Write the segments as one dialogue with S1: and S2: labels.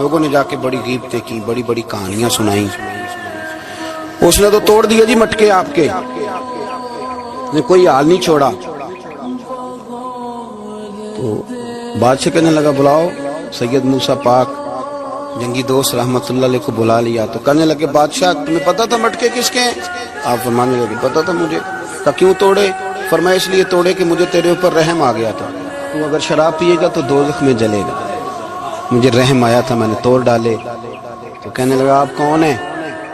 S1: لوگوں نے جا کے بڑی غیبتیں کی, بڑی بڑی کہانیاں سنائی. اس نے تو توڑ دیا جی مٹکے آپ کے, نے کوئی حال نہیں چھوڑا. تو بادشاہ کہنے لگا بلاؤ سید موسیٰ پاک جنگی دوست رحمت اللہ علیہ کو بلا لیا. تو کہنے لگے بادشاہ تمہیں پتا تھا مٹکے کس کے ہیں؟ آپ فرمانے لگے پتا تھا مجھے. کہا کیوں توڑے؟ فرمایا اس لیے توڑے کہ مجھے تیرے اوپر رحم آ گیا تھا, تو اگر شراب پیے گا تو دوزخ میں جلے گا, مجھے رحم آیا تھا میں نے توڑ ڈالے. تو کہنے لگا آپ کون ہیں؟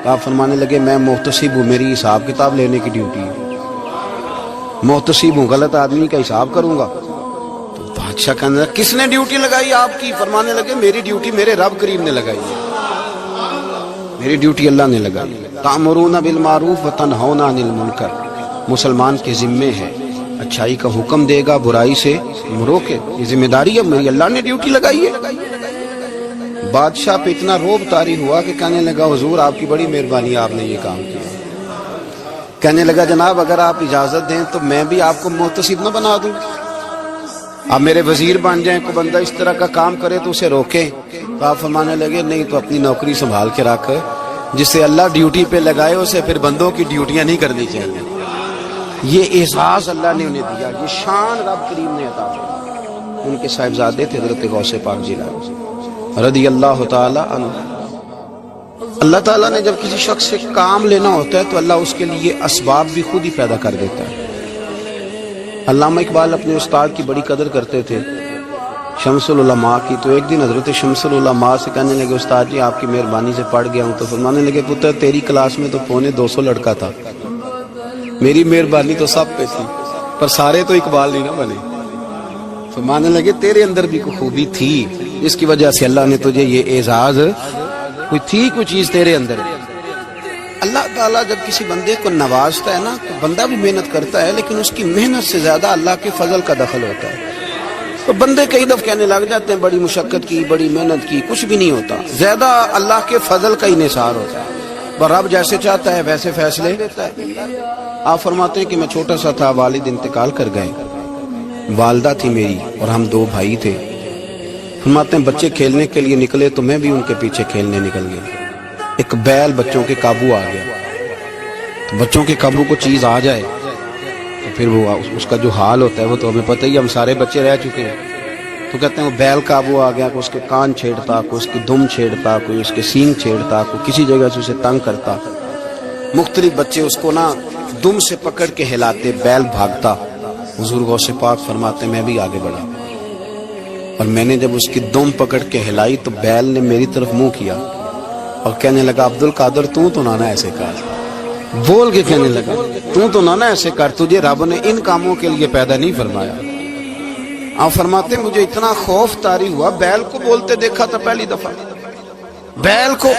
S1: آپ فرمانے لگے میں محتسب ہوں, میری حساب کتاب لینے کی ڈیوٹی ہے. محتسب ہوں, غلط آدمی کا حساب کروں گا. تو بادشاہ کہنے لگا کس نے ڈیوٹی لگائی آپ کی؟ فرمانے لگے میری ڈیوٹی میرے رب کریم نے لگائی ہے, میری ڈیوٹی اللہ نے لگائی. تأمرون بالمعروف وتنہون عن المنکر, مسلمان کے ذمے ہے اچھائی کا حکم دے گا, برائی سے روکے. یہ ذمہ داری ہے میری, اللہ نے ڈیوٹی لگائی ہے. بادشاہ پہ اتنا روب طاری ہوا کہ کہنے لگا حضور آپ کی بڑی مہربانی, آپ نے یہ کام کیا. کہنے لگا جناب اگر آپ اجازت دیں تو میں بھی آپ کو محتسب نہ بنا دوں, آپ میرے وزیر بن جائیں, کوئی بندہ اس طرح کا کام کرے تو اسے روکیں. تو آپ فرمانے لگے نہیں, تو اپنی نوکری سنبھال کے رکھ, جسے اللہ ڈیوٹی پہ لگائے اسے پھر بندوں کی ڈیوٹیاں نہیں کرنی چاہیے. یہ اعزاز اللہ نے انہیں دیا, یہ شان رب کریم نے عطا کی. ان کے صاحبزادے تھے حضرت غوث پاک جیلانی رضی اللہ تعالی عنہ. اللہ تعالیٰ نے جب کسی شخص سے کام لینا ہوتا ہے تو اللہ اس کے لیے اسباب بھی خود ہی پیدا کر دیتا ہے. علامہ اقبال اپنے استاد کی بڑی قدر کرتے تھے, شمس العلماء کی. تو ایک دن حضرت شمس العلماء سے کہنے لگے استاد جی آپ کی مہربانی سے پڑھ گیا ہوں. تو فرمانے لگے پتر تیری کلاس میں تو 250 لڑکا تھا, میری مہربانی تو سب پہ تھی, پر سارے تو اقبال نہیں نہ بنے. فرمانے لگے تیرے اندر بھی کوئی خوبی تھی, جس کی وجہ سے اللہ نے تجھے یہ اعزاز, کوئی چیز تیرے اندر. اللہ تعالیٰ جب کسی بندے کو نوازتا ہے نا تو بندہ بھی محنت کرتا ہے, لیکن اس کی محنت سے زیادہ اللہ کے فضل کا دخل ہوتا ہے. تو بندے کئی دفعہ کہنے لگ جاتے ہیں بڑی مشقت کی, بڑی محنت کی, کچھ بھی نہیں ہوتا. زیادہ اللہ کے فضل کا انحصار ہوتا ہے. رب جیسے چاہتا ہے ویسے فیصلے دیتا ہے. آپ فرماتے ہیں کہ میں چھوٹا سا تھا, والد انتقال کر گئے, والدہ تھی میری اور ہم 2 بھائی تھے. فرماتے ہیں بچے کھیلنے کے لیے نکلے تو میں بھی ان کے پیچھے کھیلنے نکل گیا. ایک بیل بچوں کے قابو آ گیا. تو بچوں کے قابو کو چیز آ جائے تو پھر وہ اس کا جو حال ہوتا ہے وہ تو ہمیں پتہ ہی, ہم سارے بچے رہ چکے ہیں. تو کہتے ہیں وہ بیل قابو آ گیا, کوئی اس کے کان چھیڑتا, کوئی اس کی دم چھیڑتا, کوئی اس کے سینگ چھیڑتا, کوئی کسی جگہ سے اسے تنگ کرتا. مختلف بچے اس کو نا دم سے پکڑ کے ہلاتے, بیل بھاگتا. حضور غوث پاک فرماتے میں بھی آگے بڑھا, اور میں نے جب اس کی دم پکڑ کے ہلائی تو بیل نے میری طرف منہ کیا اور کہنے لگا عبد القادر تو نہ ایسے کر, بول کے کہنے لگا تو نہ ایسے کر, تجھے رب نے ان کاموں کے لیے پیدا نہیں فرمایا. آپ فرماتے مجھے اتنا خوف طاری ہوا, بیل کو بولتے دیکھا تھا پہلی دفعہ, بیل کو.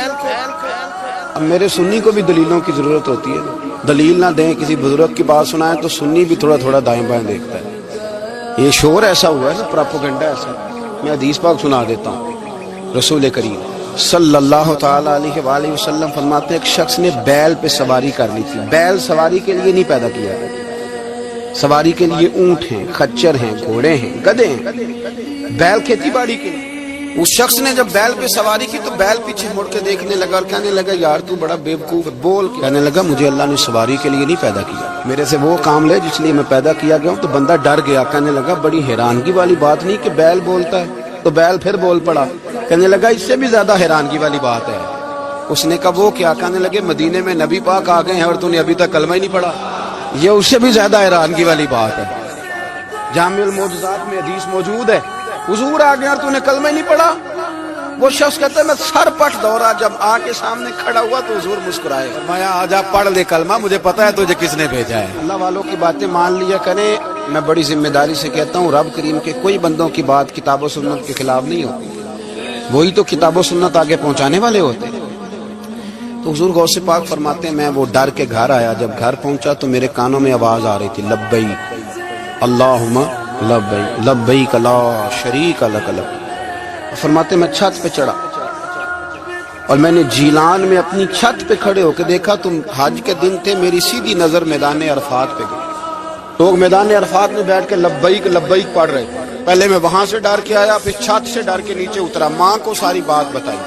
S1: اب میرے سنی کو بھی دلیلوں کی ضرورت ہوتی ہے, دلیل نہ دیں, کسی بزرگ کی بات سنائیں تو سنی بھی تھوڑا تھوڑا دائیں بائیں دیکھتا ہے. یہ شور ایسا ہوا ہے نا, پراپوگنڈا ایسا. میں حدیث پاک سنا دیتا ہوں. رسول کریم صلی اللہ تعالی علیہ وآلہ وسلم فرماتے ہیں ایک شخص نے بیل پہ سواری کر لی تھی. بیل سواری کے لیے نہیں پیدا کیا, سواری کے لیے اونٹ ہیں, خچر ہیں, گھوڑے ہیں, گدھے ہیں. بیل کھیتی باڑی کے لیے. اس شخص نے جب بیل پہ سواری کی تو بیل پیچھے مڑ کے دیکھنے لگا اور کہنے لگا یار تو بڑا بیوقوف. بول کے کہنے لگا مجھے اللہ نے سواری کے لیے نہیں پیدا کیا, میرے سے وہ کام لے جس لیے میں پیدا کیا گیا ہوں. تو بندہ ڈر گیا, کہنے لگا بڑی حیرانگی والی بات نہیں کہ بیل بولتا ہے. تو بیل پھر بول پڑا. کہنے لگا اس سے بھی زیادہ حیرانگی والی بات ہے. اس نے کہا وہ کیا؟ کہنے لگے مدینے میں نبی پاک آ گئے ہیں اور تو نے ابھی تک کلمہ ہی نہیں پڑھا. یہ اس سے بھی زیادہ حیرانگی والی بات ہے. جامع المعجزات میں حدیث موجود ہے, حضور آ گئے اور تو نے کلمہ ہی نہیں پڑھا. وہ شخص کہتا ہے میں سر پٹ دورا, جب آ کے سامنے کھڑا ہوا تو حضور مسکرائے, فرمایا آجا پڑھ لے کلمہ, مجھے پتا ہے تجھے کس نے بھیجا ہے. اللہ والوں کی باتیں مان لیا کریں. میں بڑی ذمہ داری سے کہتا ہوں رب کریم کے کوئی بندوں کی بات کتاب و سنت کے خلاف نہیں ہوتی, وہی تو کتاب و سنت آگے پہنچانے والے ہوتے. تو حضور غوث پاک فرماتے ہیں میں وہ ڈر کے گھر آیا, جب گھر پہنچا تو میرے کانوں میں آواز آ رہی تھی لبیک اللہم لبیک لبیک لا شریک لک لبیک. فرماتے میں چھت پہ چڑھا اور میں نے جیلان میں اپنی چھت پہ کھڑے ہو کے دیکھا, تم حج کے دن تھے, میری سیدھی نظر میدان عرفات پہ گئی. لوگ میدان عرفات میں بیٹھ کے لبیک لبیک پڑھ رہے تھے. پہلے میں وہاں سے ڈر کے آیا, پھر چھت سے ڈر کے نیچے اترا, ماں کو ساری بات بتائی.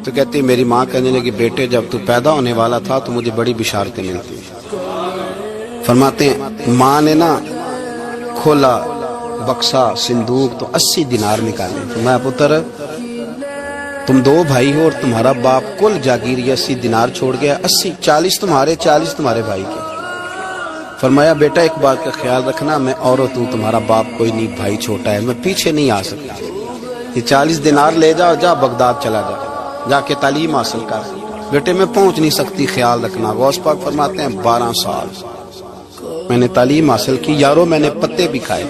S1: تو کہتی میری ماں کہنے لگی بیٹے جب تو پیدا ہونے والا تھا تو مجھے بڑی بشارتیں ملتی. فرماتے ہیں ماں نے نا کھولا بکسا صندوق تو 80 دینار نکالے. فرمایا پتر تم 2 بھائی ہو اور تمہارا باپ کل جاگیر 80 دینار چھوڑ گیا, 80 40 تمہارے 40 تمہارے بھائی کے. فرمایا بیٹا ایک بات کا خیال رکھنا, میں عورت ہوں, تمہارا باپ کوئی نہیں, بھائی چھوٹا ہے, میں پیچھے نہیں آ سکتا. یہ 40 دینار لے جا, جا بغداد چلا جا, جا کے تعلیم حاصل کر. بیٹے میں پہنچ نہیں سکتی, خیال رکھنا. غوث پاک فرماتے ہیں 12 سال میں نے تعلیم حاصل کی یارو, میں نے پتے بھی کھائے,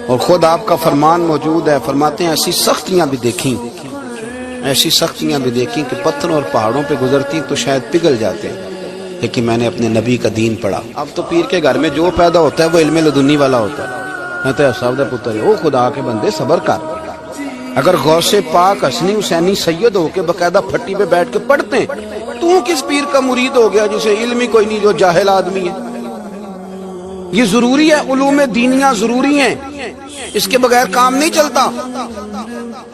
S1: اور خود آپ کا فرمان موجود ہے. فرماتے ہیں ایسی سختیاں بھی دیکھیں, ایسی سختیاں بھی دیکھیں کہ پتھروں اور پہاڑوں پہ گزرتی تو شاید پگھل جاتے, لیکن میں نے اپنے نبی کا دین پڑھا. اب تو پیر کے گھر میں جو پیدا ہوتا ہے وہ علم لدنی والا ہوتا ہے. میں تو صاحب دا پتر ہے, او خدا کے بندے صبر کر. اگر غوث پاک حسنی حسینی سید ہو کے باقاعدہ پھٹی پہ بیٹھ کے پڑھتے ہیں, تو کس پیر کا مرید ہو گیا جسے علم ہی کوئی نہیں, جو جاہل آدمی ہے. یہ ضروری ہے, علوم دینیاں ضروری ہیں, اس کے بغیر کام نہیں چلتا.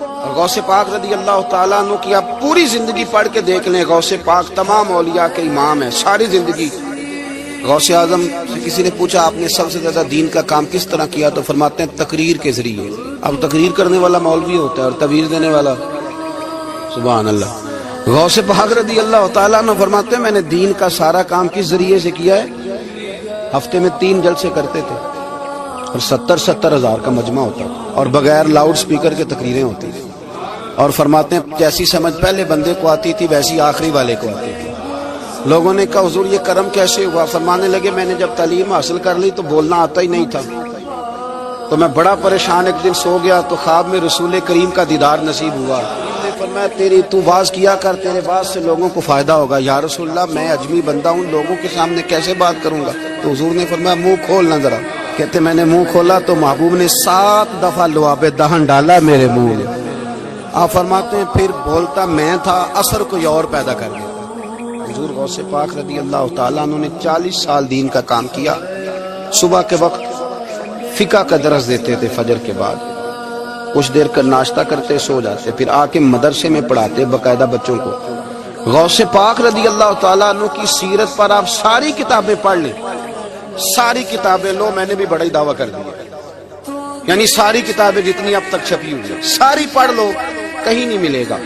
S1: اور غوث پاک رضی اللہ تعالیٰ عنہ کی آپ پوری زندگی پڑھ کے دیکھ لیں. غوث پاک تمام اولیاء کے امام ہیں, ساری زندگی. غوث اعظم سے کسی نے پوچھا آپ نے سب سے زیادہ دین کا کام کس طرح کیا, تو فرماتے ہیں تقریر کے ذریعے. اب تقریر کرنے والا مولوی ہوتا ہے اور تعویذ دینے والا, سبحان اللہ. غوث پاک رضی اللہ تعالیٰ عنہ فرماتے ہیں میں نے دین کا سارا کام کس ذریعے سے کیا ہے. ہفتے میں 3 جلسے کرتے تھے اور 70 ہزار کا مجمع ہوتا تھا, اور بغیر لاؤڈ سپیکر کے تقریریں ہوتی تھی. اور فرماتے ہیں جیسی سمجھ پہلے بندے کو آتی تھی ویسی آخری والے کو آتی تھی. لوگوں نے کہا حضور یہ کرم کیسے ہوا؟ فرمانے لگے میں نے جب تعلیم حاصل کر لی تو بولنا آتا ہی نہیں تھا, تو میں بڑا پریشان ایک دن سو گیا تو خواب میں رسول کریم کا دیدار نصیب ہوا. فرمایا تیری تو واز کیا کر, تیرے واز سے لوگوں کو فائدہ ہوگا. یا رسول اللہ میں اجمی بندہ ہوں, لوگوں کے سامنے کیسے بات کروں گا؟ تو حضور نے فرمایا منہ کھولنا ذرا. کہتے میں نے منہ کھولا تو محبوب نے 7 دفعہ لعاب دہن ڈالا میرے منہ میں. آپ فرماتے ہیں پھر بولتا میں تھا, اثر کوئی اور پیدا کر گیا. حضور غوث پاک رضی اللہ تعالیٰ عنہ نے 40 سال دین کا کام کیا. صبح کے وقت فقہ کا درس دیتے تھے, فجر کے بعد کچھ دیر کا ناشتہ کرتے سو جاتے, پھر آ کے مدرسے میں پڑھاتے باقاعدہ بچوں کو. غوث پاک رضی اللہ تعالیٰ عنہ کی سیرت پر آپ ساری کتابیں پڑھ لیں, ساری کتابیں لو. میں نے بھی بڑا ہی دعویٰ کر دیا, یعنی ساری کتابیں جتنی اب تک چھپی ہوئی ہیں ساری پڑھ لو, کہیں نہیں ملے گا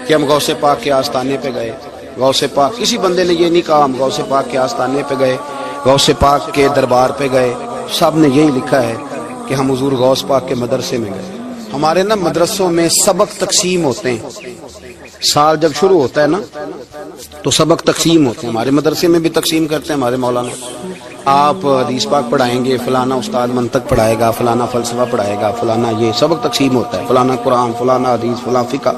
S1: کہ ہم غوث پاک کے آستانے پہ گئے. غوث پاک کسی بندے نے یہ نہیں کہا ہم غوث پاک کے آستانے پہ گئے, غوث پاک کے دربار پہ گئے. سب نے یہی لکھا ہے کہ ہم حضور غوث پاک کے مدرسے میں گئے. ہمارے نا مدرسوں میں سبق تقسیم ہوتے ہیں, سال جب شروع ہوتا ہے نا تو سبق تقسیم ہوتے ہیں. ہمارے مدرسے میں بھی تقسیم کرتے ہیں ہمارے مولانا. آپ حدیث پاک پڑھائیں گے, فلانا استاد منطق پڑھائے گا, فلانا فلسفہ پڑھائے گا, فلانا یہ سبق تقسیم ہوتا ہے, فلانا قرآن, فلانا حدیث, فلاں فقہ.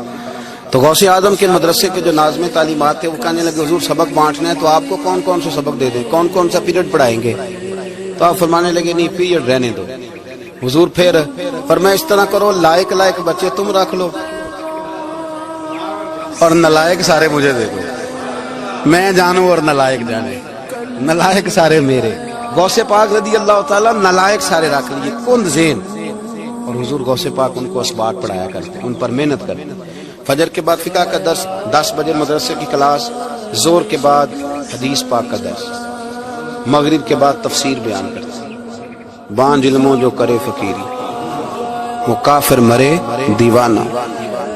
S1: تو غوث اعظم کے مدرسے کے جو ناظم تعلیمات تھے وہ کہنے لگے حضور سبق بانٹنا ہے تو آپ کو کون کون سے سبق دے دیں, کون کون سا پیریڈ پڑھائیں گے؟ تو آپ فرمانے لگے نہیں پیریڈ رہنے دو. حضور پھر فرمایا اس طرح کرو لائق بچے تم رکھ لو اور نلائق سارے مجھے دے دو, میں جانوں اور نلائق جانے, نلائق سارے میرے. غوث پاک رضی اللہ تعالیٰ نلائق سارے رکھ لیے, کند ذہن. اور حضور غوث پاک ان کو اسباط پڑھایا کرتے, ان پر محنت کرتے. فجر کے بعد فقہ کا درس, 10 بجے مدرسے کی کلاس, زور کے بعد حدیث پاک کا درس, مغرب کے بعد تفسیر بیان کرتے. بانج علموں جو کرے فقیری وہ کافر مرے دیوانہ.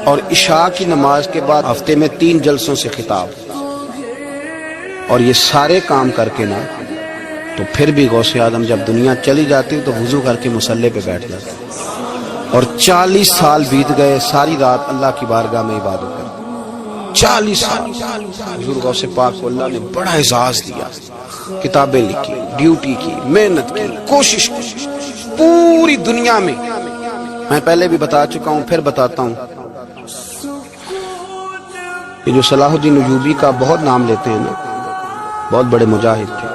S1: اور عشاء کی نماز کے بعد ہفتے میں 3 جلسوں سے خطاب. اور یہ سارے کام کر کے نا تو پھر بھی غوث اعظم جب دنیا چلی جاتی تو وضو کر کے مصلی پہ بیٹھ جاتے. اور 40 سال بیت گئے, ساری رات اللہ کی بارگاہ میں عبادت کرتے. 40 سال حضور غوث پاک کو اللہ نے بڑا اعزاز دیا, کتابیں لکھی, ڈیوٹی کی, محنت کی, کوشش کی پوری دنیا میں. میں پہلے بھی بتا چکا ہوں, پھر بتاتا ہوں. یہ جو صلاح الدین ایوبی کا بہت نام لیتے ہیں نا, بہت بڑے مجاہد تھے.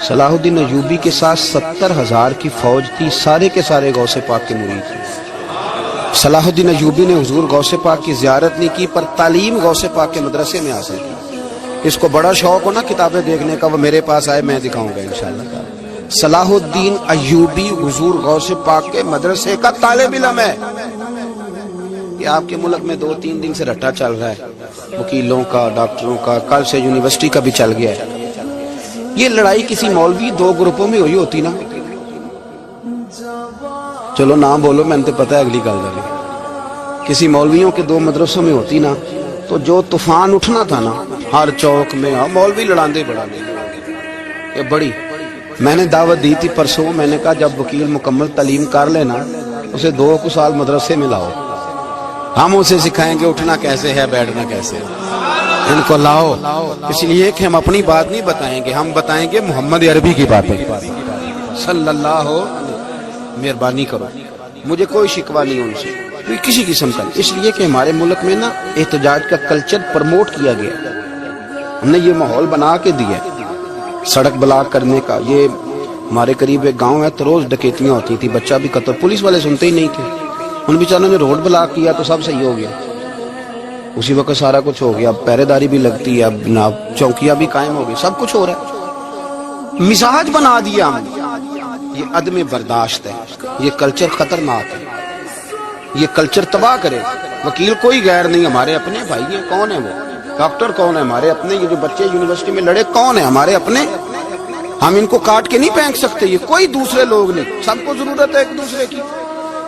S1: صلاح الدین ایوبی کے ساتھ 70,000 کی فوج تھی, سارے کے سارے غوث پاک کے مرید تھے. صلاح الدین ایوبی نے حضور غوث پاک کی زیارت نہیں کی, پر تعلیم غوث پاک کے مدرسے میں حاصل کی. اس کو بڑا شوق ہو نا کتابیں دیکھنے کا، وہ میرے پاس آئے، میں دکھاؤں گا انشاءاللہ۔ صلاح الدین ایوبی حضور غوث پاک کے مدرسے کا طالب علم ہے۔ یہ آپ کے ملک میں 2-3 دن سے رٹا چل رہا ہے، وکیلوں کا، ڈاکٹروں کا، کل سے یونیورسٹی کا بھی چل گیا ہے۔ یہ لڑائی کسی مولوی 2 گروپوں میں ہوئی ہوتی نا، چلو نام بولو، میں نے تو پتہ ہے اگلی گل کر کسی مولویوں کے 2 مدرسوں میں ہوتی نا، تو جو طوفان اٹھنا تھا نا ہر چوک میں، مولوی لڑاندے بڑھاندے، یہ بڑی میں نے دعوت دی تھی پرسوں، میں نے کہا جب وکیل مکمل تعلیم کر لینا اسے 2 سال مدرسے میں لاؤ، ہم اسے سکھائیں گے اٹھنا کیسے ہے، بیٹھنا کیسے ہے، ان کو لاؤ، اس لیے کہ ہم اپنی بات نہیں بتائیں گے، ہم بتائیں گے محمد عربی کی باتیں صلی اللہ ہو۔ مہربانی کرو، مجھے کوئی شکوہ نہیں ان سے کسی قسم کا، اس لیے کہ ہمارے ملک میں نا احتجاج کا کلچر پروموٹ کیا گیا، ہم نے یہ ماحول بنا کے دیا، سڑک بلاک کرنے کا۔ یہ ہمارے قریب ایک گاؤں ہے تو روز ڈکیتیاں ہوتی تھی، بچہ بھی قتل، پولیس والے سنتے ہی نہیں تھے، ان بیچاروں نے روڈ بلاک کیا تو سب صحیح ہو گیا، اسی وقت سارا کچھ ہو گیا، اب پہرے داری بھی لگتی ہے، اب جناب چوکیاں بھی قائم ہو گئی، سب کچھ ہو رہا ہے، مزاج بنا دیا ہم نے۔ یہ عدم برداشت ہے، یہ کلچر خطرناک ہے، یہ کلچر تباہ کرے۔ وکیل کوئی غیر نہیں، ہمارے اپنے بھائی ہیں، کون ہے وہ؟ ڈاکٹر کون ہے؟ ہمارے اپنے۔ یہ جو بچے یونیورسٹی میں لڑے کون ہے؟ ہمارے اپنے۔ ہم ان کو کاٹ کے نہیں پھینک سکتے، یہ کوئی دوسرے لوگ نہیں، سب کو ضرورت ہے ایک دوسرے کی،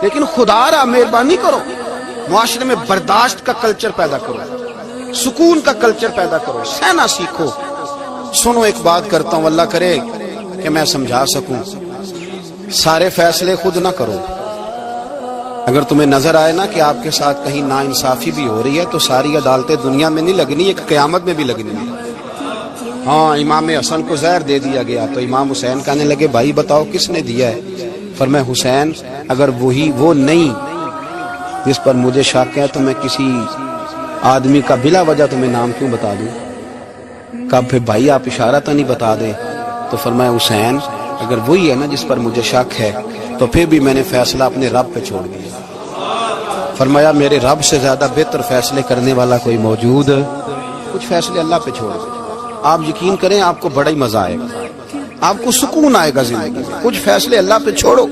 S1: لیکن خدا را مہربانی کرو، معاشرے میں برداشت کا کلچر پیدا کرو، سکون کا کلچر پیدا کرو، سہنا سیکھو۔ سنو ایک بات کرتا ہوں، اللہ کرے کہ میں سمجھا سکوں، سارے فیصلے خود نہ کرو۔ اگر تمہیں نظر آئے نا کہ آپ کے ساتھ کہیں ناانصافی بھی ہو رہی ہے تو ساری عدالتیں دنیا میں نہیں لگنی، ایک قیامت میں بھی لگنی ہے۔ ہاں امام حسن کو زہر دے دیا گیا تو امام حسین کہنے لگے بھائی بتاؤ کس نے دیا ہے؟ فرمایا حسین اگر وہی وہ نہیں جس پر مجھے شک ہے تو میں کسی آدمی کا بلا وجہ تمہیں نام کیوں بتا دوں؟ کہا پھر بھائی آپ اشارہ تو نہیں بتا دیں؟ تو فرمایا حسین اگر وہی ہے نا جس پر مجھے شک ہے تو پھر بھی میں نے فیصلہ اپنے رب پہ چھوڑ دیا۔ فرمایا میرے رب سے زیادہ بہتر فیصلے کرنے والا کوئی موجود؟ کچھ فیصلے اللہ پہ چھوڑ دیں، آپ یقین کریں آپ کو بڑا ہی مزہ آئے گا، آپ کو سکون آئے گا زندگی میں۔ کچھ فیصلے اللہ پہ چھوڑو،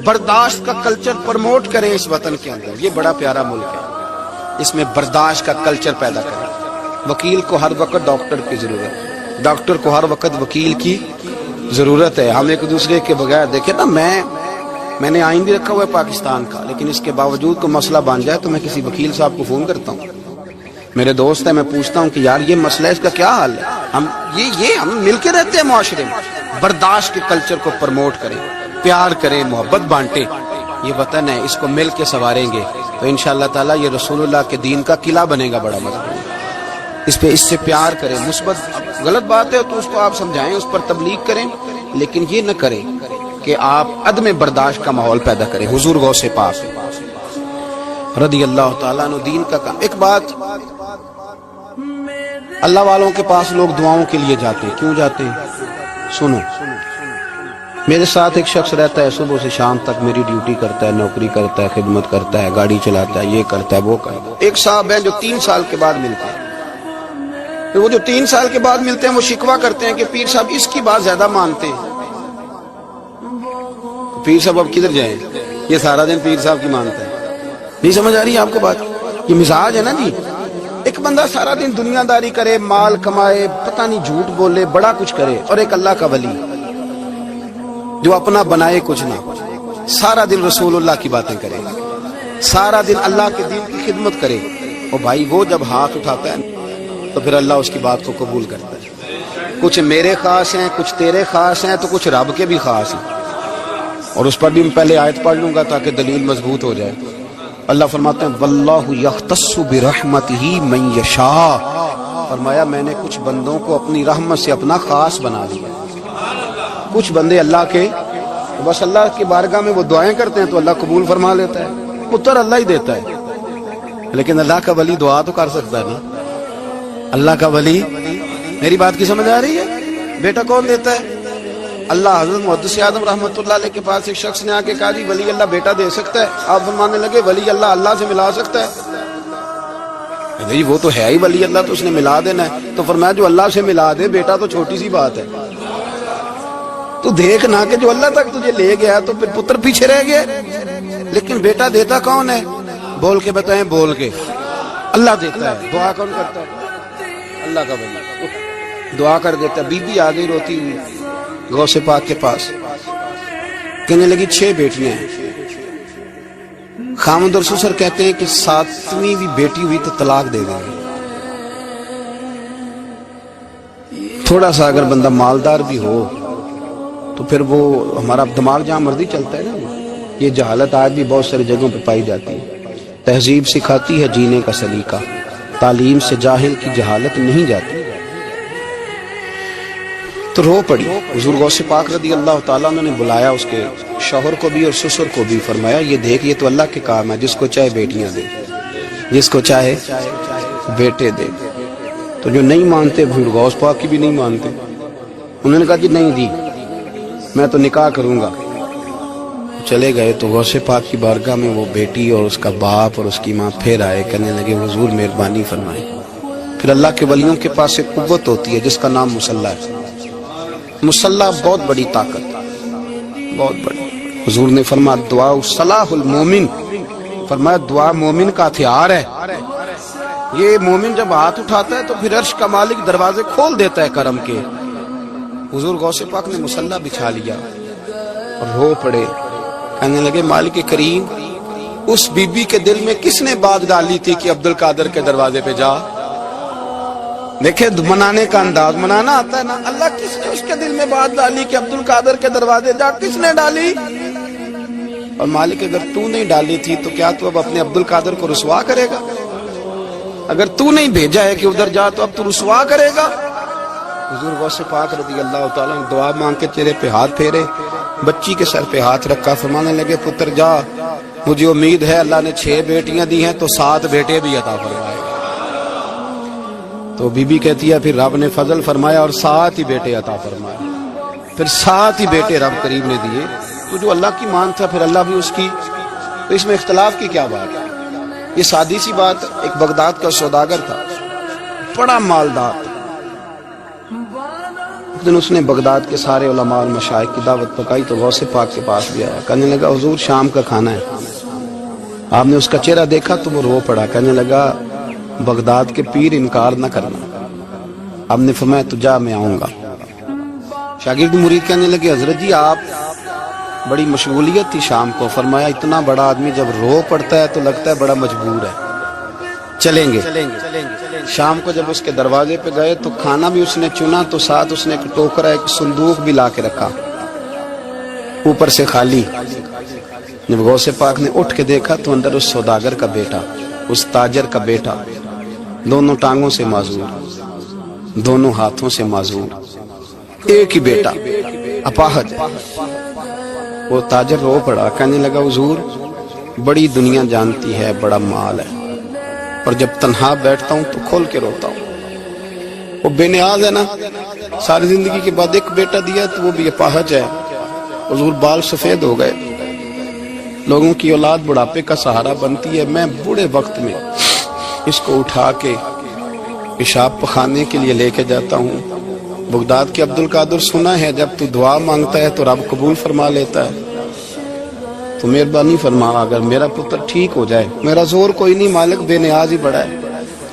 S1: برداشت کا کلچر پروموٹ کریں اس وطن کے اندر، یہ بڑا پیارا ملک ہے، اس میں برداشت کا کلچر پیدا کریں۔ وکیل کو ہر وقت ڈاکٹر کی ضرورت ہے، ڈاکٹر کو ہر وقت وکیل کی ضرورت ہے۔ ہم ایک دوسرے کے بغیر دیکھیں نا، میں نے آئین بھی رکھا ہوا ہے پاکستان کا، لیکن اس کے باوجود کوئی مسئلہ بن جائے تو میں کسی وکیل صاحب کو فون کرتا ہوں، میرے دوست ہیں، میں پوچھتا ہوں کہ یار یہ مسئلہ ہے، اس کا کیا حل ہے؟ ہم مل کے رہتے ہیں معاشرے میں۔ برداشت کے کلچر کو پروموٹ کریں، پیار کریں، محبت بانٹیں، یہ وطن ہے، اس کو مل کے سنواریں گے تو انشاءاللہ تعالیٰ یہ رسول اللہ کے دین کا قلعہ بنے گا بڑا مضبوط۔ اس سے پیار کریں، مثبت غلط بات ہے تو اس کو آپ سمجھائیں، اس پر تبلیغ کریں، لیکن یہ نہ کریں کہ آپ عدم برداشت کا ماحول پیدا کریں۔ حضور غوث پاک رضی اللہ تعالیٰ عنہ دین کا کام۔ ایک بات، اللہ والوں کے پاس لوگ دعاؤں کے لیے جاتے ہیں، کیوں جاتے ہیں؟ سنو، میرے ساتھ ایک شخص رہتا ہے، صبح سے شام تک میری ڈیوٹی کرتا ہے، نوکری کرتا ہے، خدمت کرتا ہے، گاڑی چلاتا ہے، یہ کرتا ہے وہ کرتا ہے۔ ایک صاحب ہیں جو 3 سال کے بعد ملتے ہیں، وہ جو 3 سال کے بعد ملتے ہیں وہ شکوہ کرتے ہیں کہ پیر صاحب اس کی بات زیادہ مانتے ہیں۔ پیر صاحب اب کدھر جائیں، یہ سارا دن پیر صاحب کی مانتا ہے۔ نہیں سمجھ آ رہی ہے آپ کو بات؟ یہ مزاج ہے نا جی، ایک بندہ سارا دن دنیا داری کرے، مال کمائے، پتہ نہیں جھوٹ بولے، بڑا کچھ کرے، اور ایک اللہ کا ولی جو اپنا بنائے کچھ نہ، سارا دن رسول اللہ کی باتیں کرے، سارا دن اللہ کے دین کی خدمت کرے، اور بھائی وہ جب ہاتھ اٹھاتا ہے تو پھر اللہ اس کی بات کو قبول کرتا ہے۔ کچھ میرے خاص ہیں، کچھ تیرے خاص ہیں، تو کچھ رب کے بھی خاص ہیں، اور اس پر بھی میں پہلے آیت پڑھ لوں گا تاکہ دلیل مضبوط ہو جائے۔ اللہ فرماتے ہیں واللہ یختص برحمتہ من یشاء، فرمایا میں نے کچھ بندوں کو اپنی رحمت سے اپنا خاص بنا دیا۔ کچھ بندے اللہ کے بس اللہ کی بارگاہ میں وہ دعائیں کرتے ہیں تو اللہ قبول فرما لیتا ہے، پتر اللہ ہی دیتا ہے، لیکن اللہ کا ولی دعا تو کر سکتا ہے نا۔ اللہ کا ولی، میری بات کی سمجھ آ رہی ہے؟ بیٹا کون دیتا ہے؟ اللہ۔ حضرت محدث اعظم رحمۃ اللہ علیہ کے پاس ایک شخص نے آ کے کہا جی ولی اللہ بیٹا دے سکتا ہے؟ آپ فرمانے لگے ولی اللہ اللہ سے ملا سکتا ہے؟ جی وہ تو ہے ہی ولی اللہ، تو اس نے ملا دینا ہے. تو فرمایا جو اللہ سے ملا دے بیٹا تو چھوٹی سی بات ہے. تو دیکھ نہ کہ جو اللہ تک تجھے لے گیا تو پھر پتر پیچھے رہ گئے. لیکن بیٹا دیتا کون ہے؟ بول کے بتائیں. بول کے اللہ دیتا ہے. دعا کون کرتا ہے؟ اللہ کا ولی دعا کر دیتا ہے. بی بی آ گئی روتی ہوئی غوث پاک کے پاس، کہنے لگی 6 بیٹیاں ہیں. خامد اور سسر کہتے ہیں کہ 7ویں بھی بیٹی ہوئی تو طلاق دے دیں گے. تھوڑا سا اگر بندہ مالدار بھی ہو تو پھر وہ ہمارا دماغ جہاں مرضی چلتا ہے نا. یہ جہالت آج بھی بہت ساری جگہوں پہ پائی جاتی ہے. تہذیب سکھاتی ہے جینے کا سلیقہ، تعلیم سے جاہل کی جہالت نہیں جاتی. تو رو پڑی. حضور غوث پاک رضی اللہ تعالیٰ عنہ نے بلایا اس کے شوہر کو بھی اور سسر کو بھی. فرمایا یہ دیکھ یہ تو اللہ کے کام ہے، جس کو چاہے بیٹیاں دے، جس کو چاہے بیٹے دے. تو جو نہیں مانتے حضور غوث پاک کی بھی نہیں مانتے، انہوں نے کہا جی نہیں دی، میں تو نکاح کروں گا. چلے گئے تو غوث پاک کی بارگاہ میں وہ بیٹی اور اس کا باپ اور اس کی ماں پھر آئے، کہنے لگے حضور مہربانی فرمائیں. پھر اللہ کے ولیوں کے پاس ایک قوت ہوتی ہے جس کا نام مصلح ہے. مصلح بہت بڑی طاقت، بہت بڑی. حضور نے فرمایا دعا صلاح المومن، فرمایا دعا مومن کا ہتھیار ہے. یہ مومن جب ہاتھ اٹھاتا ہے تو پھر عرش کا مالک دروازے کھول دیتا ہے کرم کے. حضور غوث پاک نے مصلح بچھا لیا اور رو پڑے. کہنے لگے مالک کریم، اس بی بی کے دل میں کس نے بات ڈالی تھی کہ عبد القادر کے دروازے پہ جا؟ دیکھیں منانے کا انداز، منانا آتا ہے نا. اللہ کس نے اس کے دل میں بات ڈالی کہ عبد القادر کے دروازے جا؟ کس نے ڈالی؟ اور مالک اگر تو نہیں ڈالی تھی تو کیا تو اب اپنے عبد القادر کو رسوا کرے گا؟ اگر تو نہیں بھیجا ہے کہ ادھر جا تو اب تو رسوا کرے گا؟ حضور غوث پاک رضی اللہ تعالیٰ نے دعا مانگ کے چہرے پہ ہاتھ پھیرے، بچی کے سر پہ ہاتھ رکھا، فرمانے لگے پتر جا، مجھے امید ہے اللہ نے 6 بیٹیاں دی ہیں تو 7 بیٹے بھی عطا فرمائے. تو بی بی کہتی ہے پھر رب نے فضل فرمایا اور 7 ہی بیٹے عطا فرمائے. پھر 7 ہی بیٹے رب کریم نے دیے. تو جو اللہ کی مان تھا پھر اللہ بھی اس کی. تو اس میں اختلاف کی کیا بات ہے؟ یہ سادی سی بات. ایک بغداد کا سوداگر تھا، بڑا مالدار. ایک دن اس نے بغداد کے سارے علماء اور مشائخ کی دعوت پکائی تو غوث پاک کے پاس بھی آیا. کہنے لگا حضور شام کا کھانا ہے. آپ نے اس کا چہرہ دیکھا تو وہ رو پڑا. کہنے لگا بغداد کے پیر انکار نہ کرنا. آپ نے فرمایا تو جا میں آؤں گا. شاگرد مرید کہنے لگے حضرت جی آپ بڑی مشغولیت تھی شام کو. فرمایا اتنا بڑا آدمی جب رو پڑتا ہے تو لگتا ہے بڑا مجبور ہے، چلیں گے. شام کو جب اس کے دروازے پہ گئے تو کھانا بھی اس نے چنا تو ساتھ اس نے ایک ٹوکرا ایک صندوق بھی لا کے رکھا، اوپر سے خالی. جب غوث پاک نے اٹھ کے دیکھا تو اندر اس سوداگر کا بیٹا، اس تاجر کا بیٹا، دونوں ٹانگوں سے معذور، دونوں ہاتھوں سے معذور، ایک ہی بیٹا اپاہج ہے. وہ تاجر رو پڑا. کہنے لگا حضور بڑی دنیا جانتی ہے بڑا مال ہے، اور جب تنہا بیٹھتا ہوں تو کھول کے روتا ہوں. وہ بے نیاز ہے نا، ساری زندگی کے بعد ایک بیٹا دیا تو وہ بھی اپاہج ہے. حضور بال سفید ہو گئے. لوگوں کی اولاد بڑھاپے کا سہارا بنتی ہے. میں بوڑھے وقت میں اس کو اٹھا کے پیشاب پخانے کے لیے لے کے جاتا ہوں. بغداد کے عبد القادر سنا ہے جب تو دعا مانگتا ہے تو رب قبول فرما لیتا ہے. تو مہربانی فرما اگر میرا پتر ٹھیک ہو جائے، میرا زور کوئی نہیں، مالک بے نیاز ہی بڑا ہے،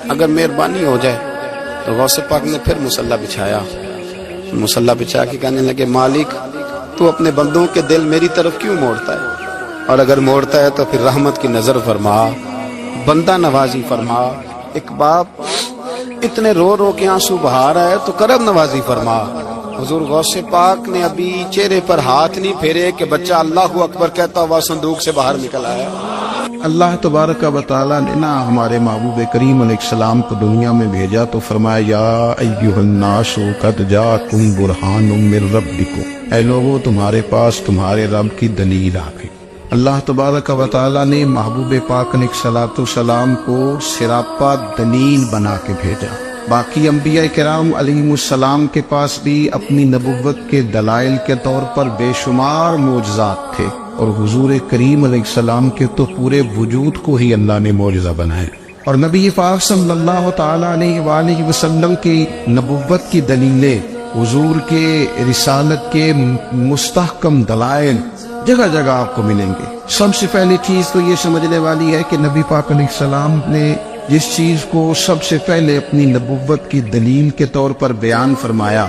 S1: اگر مہربانی ہو جائے. تو غوث پاک نے پھر مصلی بچھایا. مصلی بچھا کے کہنے لگے مالک تو اپنے بندوں کے دل میری طرف کیوں موڑتا ہے؟ اور اگر موڑتا ہے تو پھر رحمت کی نظر فرما، بندہ نوازی فرما. ایک باپ اتنے رو رو کے آنسو بہا رہا ہے تو کرم نوازی فرما. حضور غوث پاک نے ابھی چہرے پر ہاتھ نہیں پھیرے کہ بچہ اللہ اکبر کہتا ہوا صندوق سے باہر نکل آیا.
S2: اللہ تبارک و تعالیٰ نے نا ہمارے محبوب کریم علیہ السلام کو دنیا میں بھیجا تو فرمایا یا ایھا الناس قد جاءکم برہان من ربکم، اے لوگو تمہارے پاس تمہارے رب کی دلیل آ گئی. اللہ تبارک و تعالیٰ نے محبوب پاک علیہ السلام کو سراپا دلیل بنا کے بھیجا. باقی انبیاء کرام علیہم السلام کے پاس بھی اپنی نبوت کے دلائل کے طور پر بے شمار معجزات تھے، اور حضور کریم علیہ السلام کے تو پورے وجود کو ہی اللہ نے معجزہ بنایا. اور نبی پاک صلی اللہ تعالی علیہ وآلہ وسلم کی نبوت کی دلیلیں، حضور کے رسالت کے مستحکم دلائل جگہ جگہ آپ کو ملیں گے۔ سب سے پہلی چیز تو یہ سمجھنے والی ہے کہ نبی پاک علیہ السلام نے جس چیز کو سب سے پہلے اپنی نبوت کی دلیل کے طور پر بیان فرمایا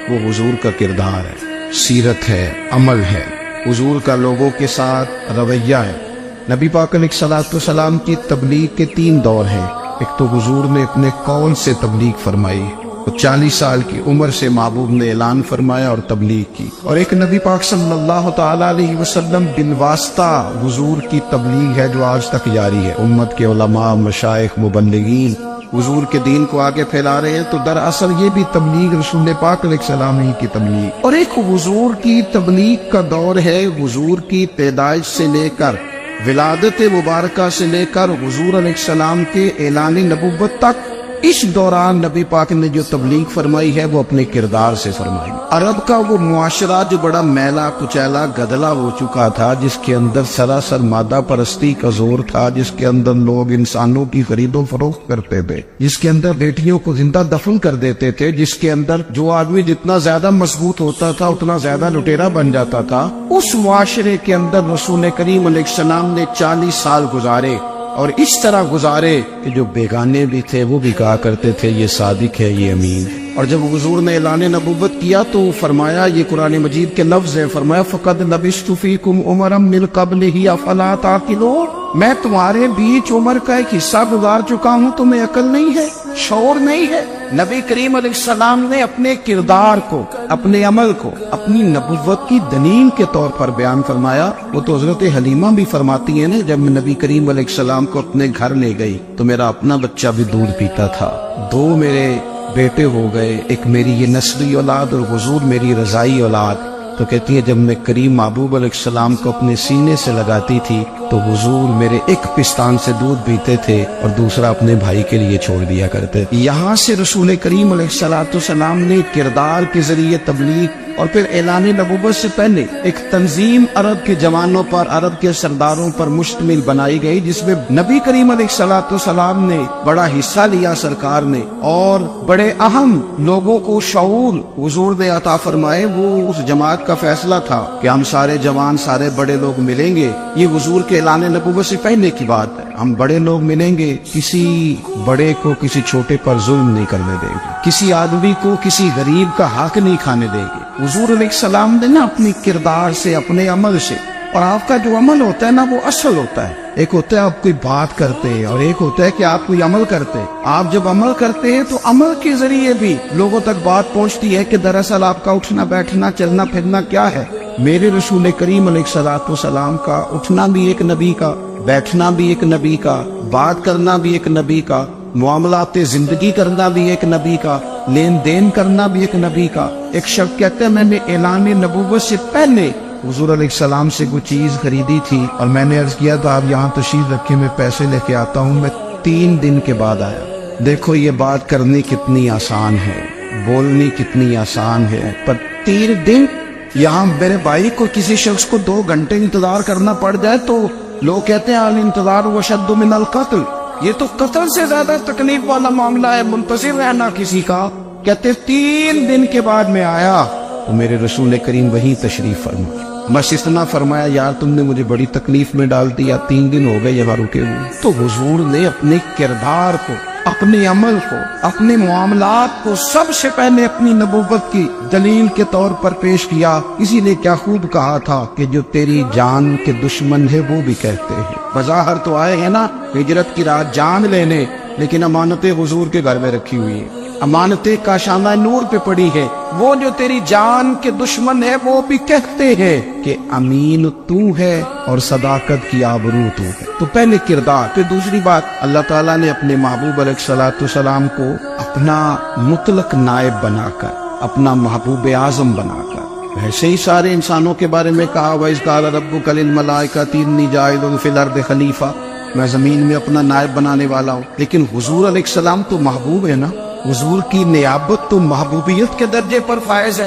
S2: وہ حضور کا کردار ہے، سیرت ہے، عمل ہے، حضور کا لوگوں کے ساتھ رویہ ہے۔ نبی پاک علیہ السلام کی تبلیغ کے 3 دور ہیں۔ ایک تو حضور نے اپنے قول سے تبلیغ فرمائی، 40 سال کی عمر سے محبوب نے اعلان فرمایا اور تبلیغ کی، اور ایک نبی پاک صلی اللہ تعالی علیہ وسلم بالواسطہ حضور کی تبلیغ ہے جو آج تک جاری ہے۔ امت کے علماء، مشائخ، مبلغین حضور کے دین کو آگے پھیلا رہے ہیں، تو دراصل یہ بھی تبلیغ رسول پاک علیہ السلام ہی کی تبلیغ۔ اور ایک حضور کی تبلیغ کا دور ہے، حضور کی پیدائش سے لے کر ولادت مبارکہ سے لے کر حضور علیہ السلام کے اعلان نبوت تک۔ اس دوران نبی پاک نے جو تبلیغ فرمائی ہے وہ اپنے کردار سے فرمائی۔ عرب کا وہ معاشرہ جو بڑا میلا کچیلا گدلا ہو چکا تھا، جس کے اندر سراسر مادہ پرستی کا زور تھا، جس کے اندر لوگ انسانوں کی خرید و فروخت کرتے تھے، جس کے اندر بیٹیوں کو زندہ دفن کر دیتے تھے، جس کے اندر جو آدمی جتنا زیادہ مضبوط ہوتا تھا اتنا زیادہ لٹیرا بن جاتا تھا، اس معاشرے کے اندر رسول کریم علیہ السلام نے 40 سال گزارے، اور اس طرح گزارے کہ جو بیگانے بھی تھے وہ بھی کہا کرتے تھے یہ صادق ہے، یہ امین ہے۔ اور جب حضور نے اعلان نبوت کیا تو فرمایا، یہ قرآن مجید کے لفظ ہیں، فرمایا فَقَدْ لَبِثْتُ فِيكُمْ عُمَرًا مِّن قَبْلِهِ أَفَلَا تَعْقِلُونَ، میں تمہارے بیچ عمر کا ایک حصہ گزار چکا ہوں، تمہیں عقل نہیں ہے، شعور نہیں ہے۔ نبی کریم علیہ السلام نے اپنے کردار کو، اپنے عمل کو اپنی نبوت کی دلیل کے طور پر بیان فرمایا۔ وہ تو حضرت حلیمہ بھی فرماتی ہیں نا، جب میں نبی کریم علیہ السلام کو اپنے گھر لے گئی تو میرا اپنا بچہ بھی دودھ پیتا تھا، 2 میرے بیٹے ہو گئے، ایک میری یہ نسلی اولاد اور حضور میری رضائی اولاد۔ تو کہتی ہے جب میں کریم محبوب علیہ السلام کو اپنے سینے سے لگاتی تھی تو حضور میرے ایک پستان سے دودھ پیتے تھے اور دوسرا اپنے بھائی کے لیے چھوڑ دیا کرتے۔ یہاں سے رسول کریم علیہ السلام نے کردار کے ذریعے تبلیغ اور پھر اعلان نبوت سے پہلے ایک تنظیم عرب کے جوانوں پر، عرب کے سرداروں پر مشتمل بنائی گئی، جس میں نبی کریم علیہ السلام نے بڑا حصہ لیا، سرکار نے، اور بڑے اہم لوگوں کو شعور حضور نے عطا فرمائے۔ وہ اس جماعت کا فیصلہ تھا کہ ہم سارے جوان، سارے بڑے لوگ ملیں گے، یہ حضور کے اعلان نبوت سے پہلے کی بات ہے، ہم بڑے لوگ ملیں گے، کسی بڑے کو کسی چھوٹے پر ظلم نہیں کرنے دیں گے، کسی آدمی کو کسی غریب کا حق نہیں کھانے دیں گے۔ حضور علیہ السلام نے نا اپنی کردار سے، اپنے عمل سے، اور آپ کا جو عمل ہوتا ہے نا وہ اصل ہوتا ہے، ایک ہوتا ہے آپ کوئی بات کرتے ہیں اور ایک ہوتا ہے کہ آپ کوئی عمل کرتے ہیں۔ آپ جب عمل کرتے ہیں تو عمل کے ذریعے بھی لوگوں تک بات پہنچتی ہے کہ دراصل آپ کا اٹھنا بیٹھنا چلنا پھرنا کیا ہے۔ میرے رسول کریم علیہ السلام کا اٹھنا بھی ایک نبی کا، بیٹھنا بھی ایک نبی کا، بات کرنا بھی ایک نبی کا، معاملات زندگی کرنا بھی ایک نبی کا، لین دین کرنا بھی ایک نبی کا۔ ایک شخص کہتے ہیں میں نے اعلان نبوت سے پہلے حضور علیہ السلام سے کوئی چیز خریدی تھی اور میں نے عرض کیا تو آپ یہاں تشریف رکھے، میں پیسے لے کے آتا ہوں، میں 3 دن کے بعد آیا۔ دیکھو یہ بات کرنی کتنی آسان ہے، بولنی کتنی آسان ہے، پر 3 دن یہاں میرے بھائی کو کسی شخص کو 2 گھنٹے انتظار کرنا پڑ جائے تو لوگ کہتے ہیں الانتظار وشد من القتل، یہ تو قتل سے زیادہ تکلیف والا معاملہ ہے منتظر رہنا کسی کا۔ کہتے 3 دن کے بعد میں آیا تو میرے رسول کریم وہیں تشریف فرما، بس اتنا فرمایا یار تم نے مجھے بڑی تکلیف میں ڈال دیا، 3 دن ہو گئے یہاں رکے ہوئے۔ تو حضور نے اپنے کردار کو، اپنے عمل کو، اپنے معاملات کو سب سے پہلے اپنی نبوت کی دلیل کے طور پر پیش کیا۔ اسی لیے کیا خوب کہا تھا کہ جو تیری جان کے دشمن ہے وہ بھی کہتے ہیں، بظاہر تو آئے ہیں نا ہجرت کی رات جان لینے، لیکن امانتیں حضور کے گھر میں رکھی ہوئی ہیں، امانتیں کاشانہ نور پہ پڑی ہے۔ وہ جو تیری جان کے دشمن ہے وہ بھی کہتے ہیں کہ امین تو ہے اور صداقت کی آبرو تو ہے۔ تو پہلے کردار، پھر دوسری بات، اللہ تعالیٰ نے اپنے محبوب علیہ السلام کو اپنا مطلق نائب بنا کر، اپنا محبوب اعظم بنا کر، ایسے ہی سارے انسانوں کے بارے میں کہا وَإِذْ قَالَ رَبُّكَ لِلْمَلَائِكَةِ إِنِّي جَاعِلٌ فِي الْأَرْضِ خَلِيفَةً، میں زمین میں اپنا نائب بنانے والا ہوں۔ لیکن حضور علیہ السلام تو محبوب ہے نا، حضور کی نیابت تو محبوبیت کے درجے پر فائز ہے،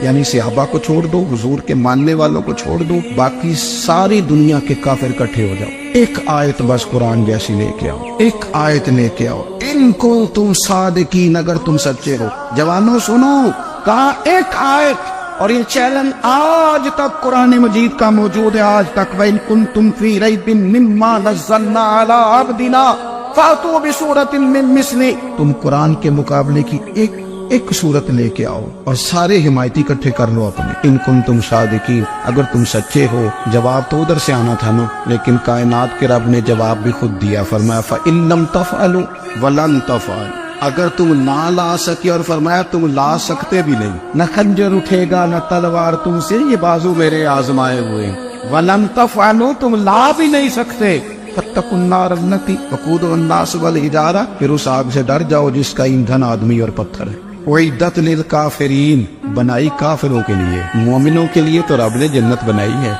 S2: یعنی صحابہ کو چھوڑ دو، حضور کے ماننے والوں کو چھوڑ دو، باقی ساری دنیا کے کافر اکٹھے ہو جاؤ، ایک آیت بس قرآن جیسی لے کے آؤ، ایک آیت لے کے آؤ، ان کو تم صادقین، اگر تم سچے ہو۔ جوانوں سنو، کہا ایک آیت، اور یہ چیلنج آج تک قرآن مجید کا موجود ہے، آج تک وَإِن كُنتُمْ فِي رَيْبٍ مِّمَّا نَزَّلْنَا عَلَىٰ عَبْدِنَا فَأْتُوا بِسُورَةٍ مِّن مِّثْلِهِ، تم قرآن کے مقابلے کی ایک صورت لے کے آؤ اور سارے حمایتی اکٹھے کر لو اپنے۔ ان کنتم صادقین، اگر تم سچے ہو۔ جواب تو ادھر سے آنا تھا نا، لیکن کائنات کے رب نے جواب بھی خود دیا، فرمایا فَإِن لَّمْ تَفْعَلُوا وَلَن تَفْعَلُوا، اگر تم نہ لا سکے، اور فرمایا تم لا سکتے بھی نہیں، نہ خنجر اٹھے گا نہ تلوار تم سے، یہ بازو میرے آزمائے ہوئے، وَلَن تَفْعَلُوا، تم لا بھی نہیں سکتے، فَاتَّقُوا النَّارَ الَّتِي وَقُودُهَا النَّاسُ وَالْحِجَارَةُ، پھر اس آگ سے ڈر جاؤ جس کا ایندھن آدمی اور پتھر ہے۔ اُعِدَّتْ لِلْكَافِرِينَ، بنائی کافروں کے لیے، مومنوں کے لیے تو رب نے جنت بنائی ہے۔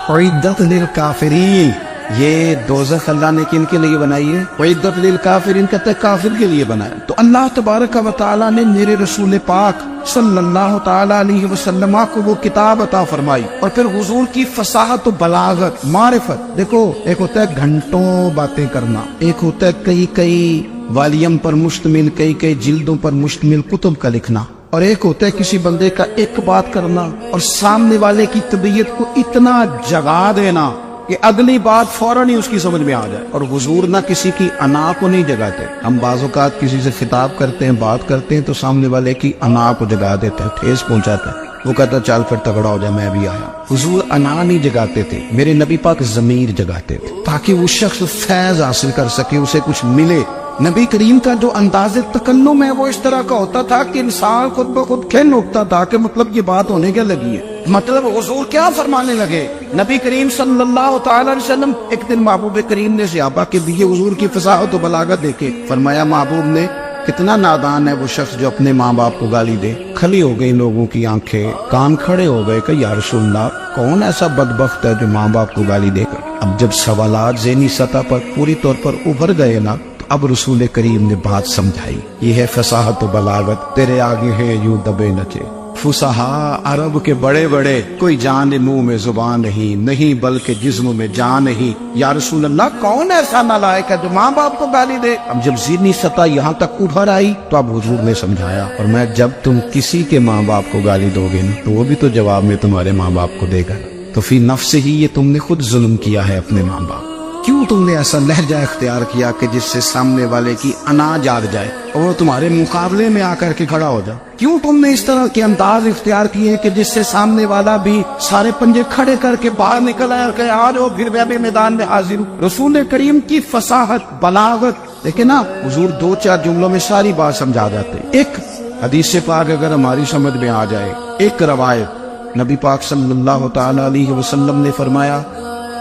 S2: اُعِدَّتْ لِلْكَافِرِينَ، یہ دوزخ اللہ نے کن کے لیے بنائی ہے؟ اُعِدَّتْ لِلْكَافِرِينَ، کہتے ہیں کافر کے لیے بنایا۔ تو اللہ تبارک و تعالیٰ نے میرے رسول پاک صلی اللہ تعالیٰ علیہ وسلم کو وہ کتاب عطا فرمائی، اور پھر حضور کی فصاحت و بلاغت، معرفت۔ دیکھو، ایک ہوتا ہے گھنٹوں باتیں کرنا، ایک ہوتا ہے کئی والیم پر مشتمل، کئی جلدوں پر مشتمل کتب کا لکھنا، اور ایک ہوتا ہے کسی بندے کا ایک بات کرنا اور سامنے والے کی طبیعت کو اتنا جگا دینا کہ اگلی بات فوراً ہی اس کی سمجھ میں آ جائے۔ اور حضور نہ کسی کی انا کو نہیں جگاتے، ہم بعض اوقات کسی سے خطاب کرتے ہیں، بات کرتے ہیں تو سامنے والے کی انا کو جگا دیتے ہیں، ٹھیس پہنچاتا ہے، وہ کہتا چل پھر تگڑا ہو جائے، میں بھی آیا۔ حضور انا نہیں جگاتے تھے، میرے نبی پاک ضمیر جگاتے تھے، تاکہ وہ شخص فیض حاصل کر سکے، اسے کچھ ملے۔ نبی کریم کا جو انداز تکلم ہے وہ اس طرح کا ہوتا تھا کہ انسان خود بخود کھل اٹھتا تھا کہ مطلب یہ بات ہونے کیا لگی ہے، مطلب حضور کیا فرمانے لگے۔ نبی کریم صلی اللہ تعالی علیہ وسلم، ایک دن محبوب کریم نے صحابہ کے دیے حضور کی فصاحت و بلاغت دیکھے، فرمایا محبوب نے کتنا نادان ہے وہ شخص جو اپنے ماں باپ کو گالی دے۔ کھلی ہو گئی لوگوں کی آنکھیں، کان کھڑے ہو گئے کہ یا رسول اللہ، کون ایسا بدبخت ہے جو ماں باپ کو گالی دے کر۔ اب جب سوالات ذہنی سطح پر پوری طور پر ابھر گئے نا، اب رسول کریم نے بات سمجھائی، یہ ہے فصاحت و بلاغت، تیرے آگے ہے یوں دبے نچے۔ فصحا عرب کے بڑے بڑے، کوئی جان منہ میں زبان نہیں بلکہ جسم میں جان نہیں۔ یا رسول اللہ، کون ایسا نالائق ہے جو ماں باپ کو گالی دے؟ اب جب ذہنی سطح یہاں تک ابھر آئی تو اب حضور نے سمجھایا، اور میں جب تم کسی کے ماں باپ کو گالی دو گے نا تو وہ بھی تو جواب میں تمہارے ماں باپ کو دے گا، تو فی نفس ہی یہ تم نے خود ظلم کیا ہے اپنے ماں باپ۔ کیوں تم نے ایسا لہجہ اختیار کیا کہ جس سے سامنے والے کی انا جاگ جائے اور وہ تمہارے مقابلے میں آ کر کے کھڑا ہو جائے؟ کیوں تم نے اس طرح کے انداز اختیار کیے کہ جس سے سامنے والا بھی سارے پنجے کھڑے کر کے باہر نکل آئے کہ آ جاؤ پھر میں بھی میدان میں حاضر ہوں؟ رسول کریم کی فصاحت بلاغت دیکھیں نا، حضور 2-4 جملوں میں ساری بات سمجھا جاتے۔ ایک حدیث پاک اگر ہماری سمجھ میں آ جائے، ایک روایت، نبی پاک صلی اللہ تعالی علیہ وسلم نے فرمایا،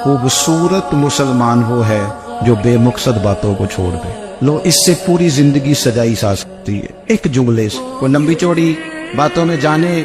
S2: خوبصورت مسلمان وہ ہے جو بے مقصد باتوں کو چھوڑ دے۔ لو، اس سے پوری زندگی سجائی جا سکتی ہے، ایک جملے سے۔ کوئی لمبی چوڑی باتوں میں جانے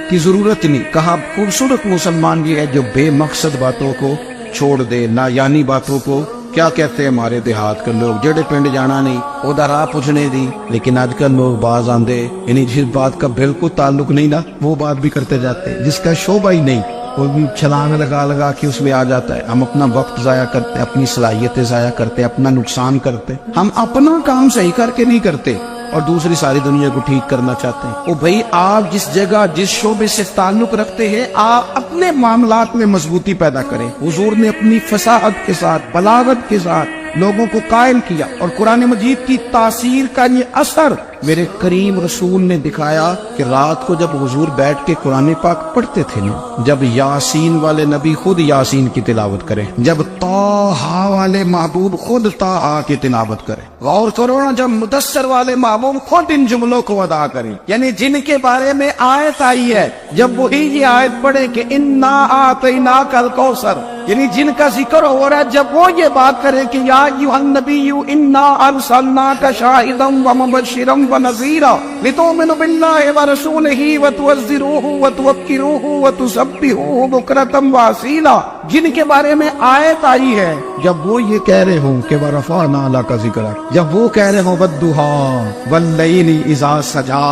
S2: کی ضرورت نہیں، کہا خوبصورت مسلمان یہ ہے جو بے مقصد باتوں کو چھوڑ دے، نا یعنی باتوں کو۔ کیا کہتے ہیں ہمارے دیہات کے لوگ، جڑے پنڈ جانا نہیں ادھر راہ پوچھنے دی، لیکن آج کل لوگ باز آندے، یعنی جس بات کا بالکل تعلق نہیں نا وہ بات بھی کرتے جاتے، جس کا شعبہ ہی نہیں وہ بھی چھلانگ لگا کے اس میں آ جاتا ہے۔ ہم اپنا وقت ضائع کرتے، اپنی صلاحیتیں ضائع کرتے، اپنا نقصان کرتے، ہم اپنا کام صحیح کر کے نہیں کرتے اور دوسری ساری دنیا کو ٹھیک کرنا چاہتے ہیں۔ او بھائی، آپ جس جگہ جس شعبے سے تعلق رکھتے ہیں آپ اپنے معاملات میں مضبوطی پیدا کریں۔ حضور نے اپنی فصاحت کے ساتھ، بلاغت کے ساتھ لوگوں کو قائل کیا، اور قرآن مجید کی تاثیر کا یہ اثر میرے کریم رسول نے دکھایا کہ رات کو جب حضور بیٹھ کے قرآن پاک پڑھتے تھے نا، جب یاسین والے نبی خود یاسین کی تلاوت کریں، جب طٰہٰ والے محبوب خود طٰہٰ کی تلاوت کریں، غور کرو نا، جب مدثر والے محبوب خود ان جملوں کو ادا کریں، یعنی جن کے بارے میں آیت آئی ہے، جب وہی یہ آیت پڑھے کہ انا اعطیناک الکوثر، یعنی جن کا ذکر ہو رہا ہے، جب وہ یہ بات کرے کہ یا ایھا النبی انا ارسلناک شاہدا ومبشرا ونذیرا لتؤمنوا باللہ ورسولہ وتعزروہ وتوقروہ وتسبحوہ بکرۃ واصیلا، جن کے بارے میں آیت آئی ہے جب وہ یہ کہہ رہے ہوں کہ ورفعنا لک ذکرک، جب وہ کہہ رہے ہوں والضحیٰ واللیل اذا سجا،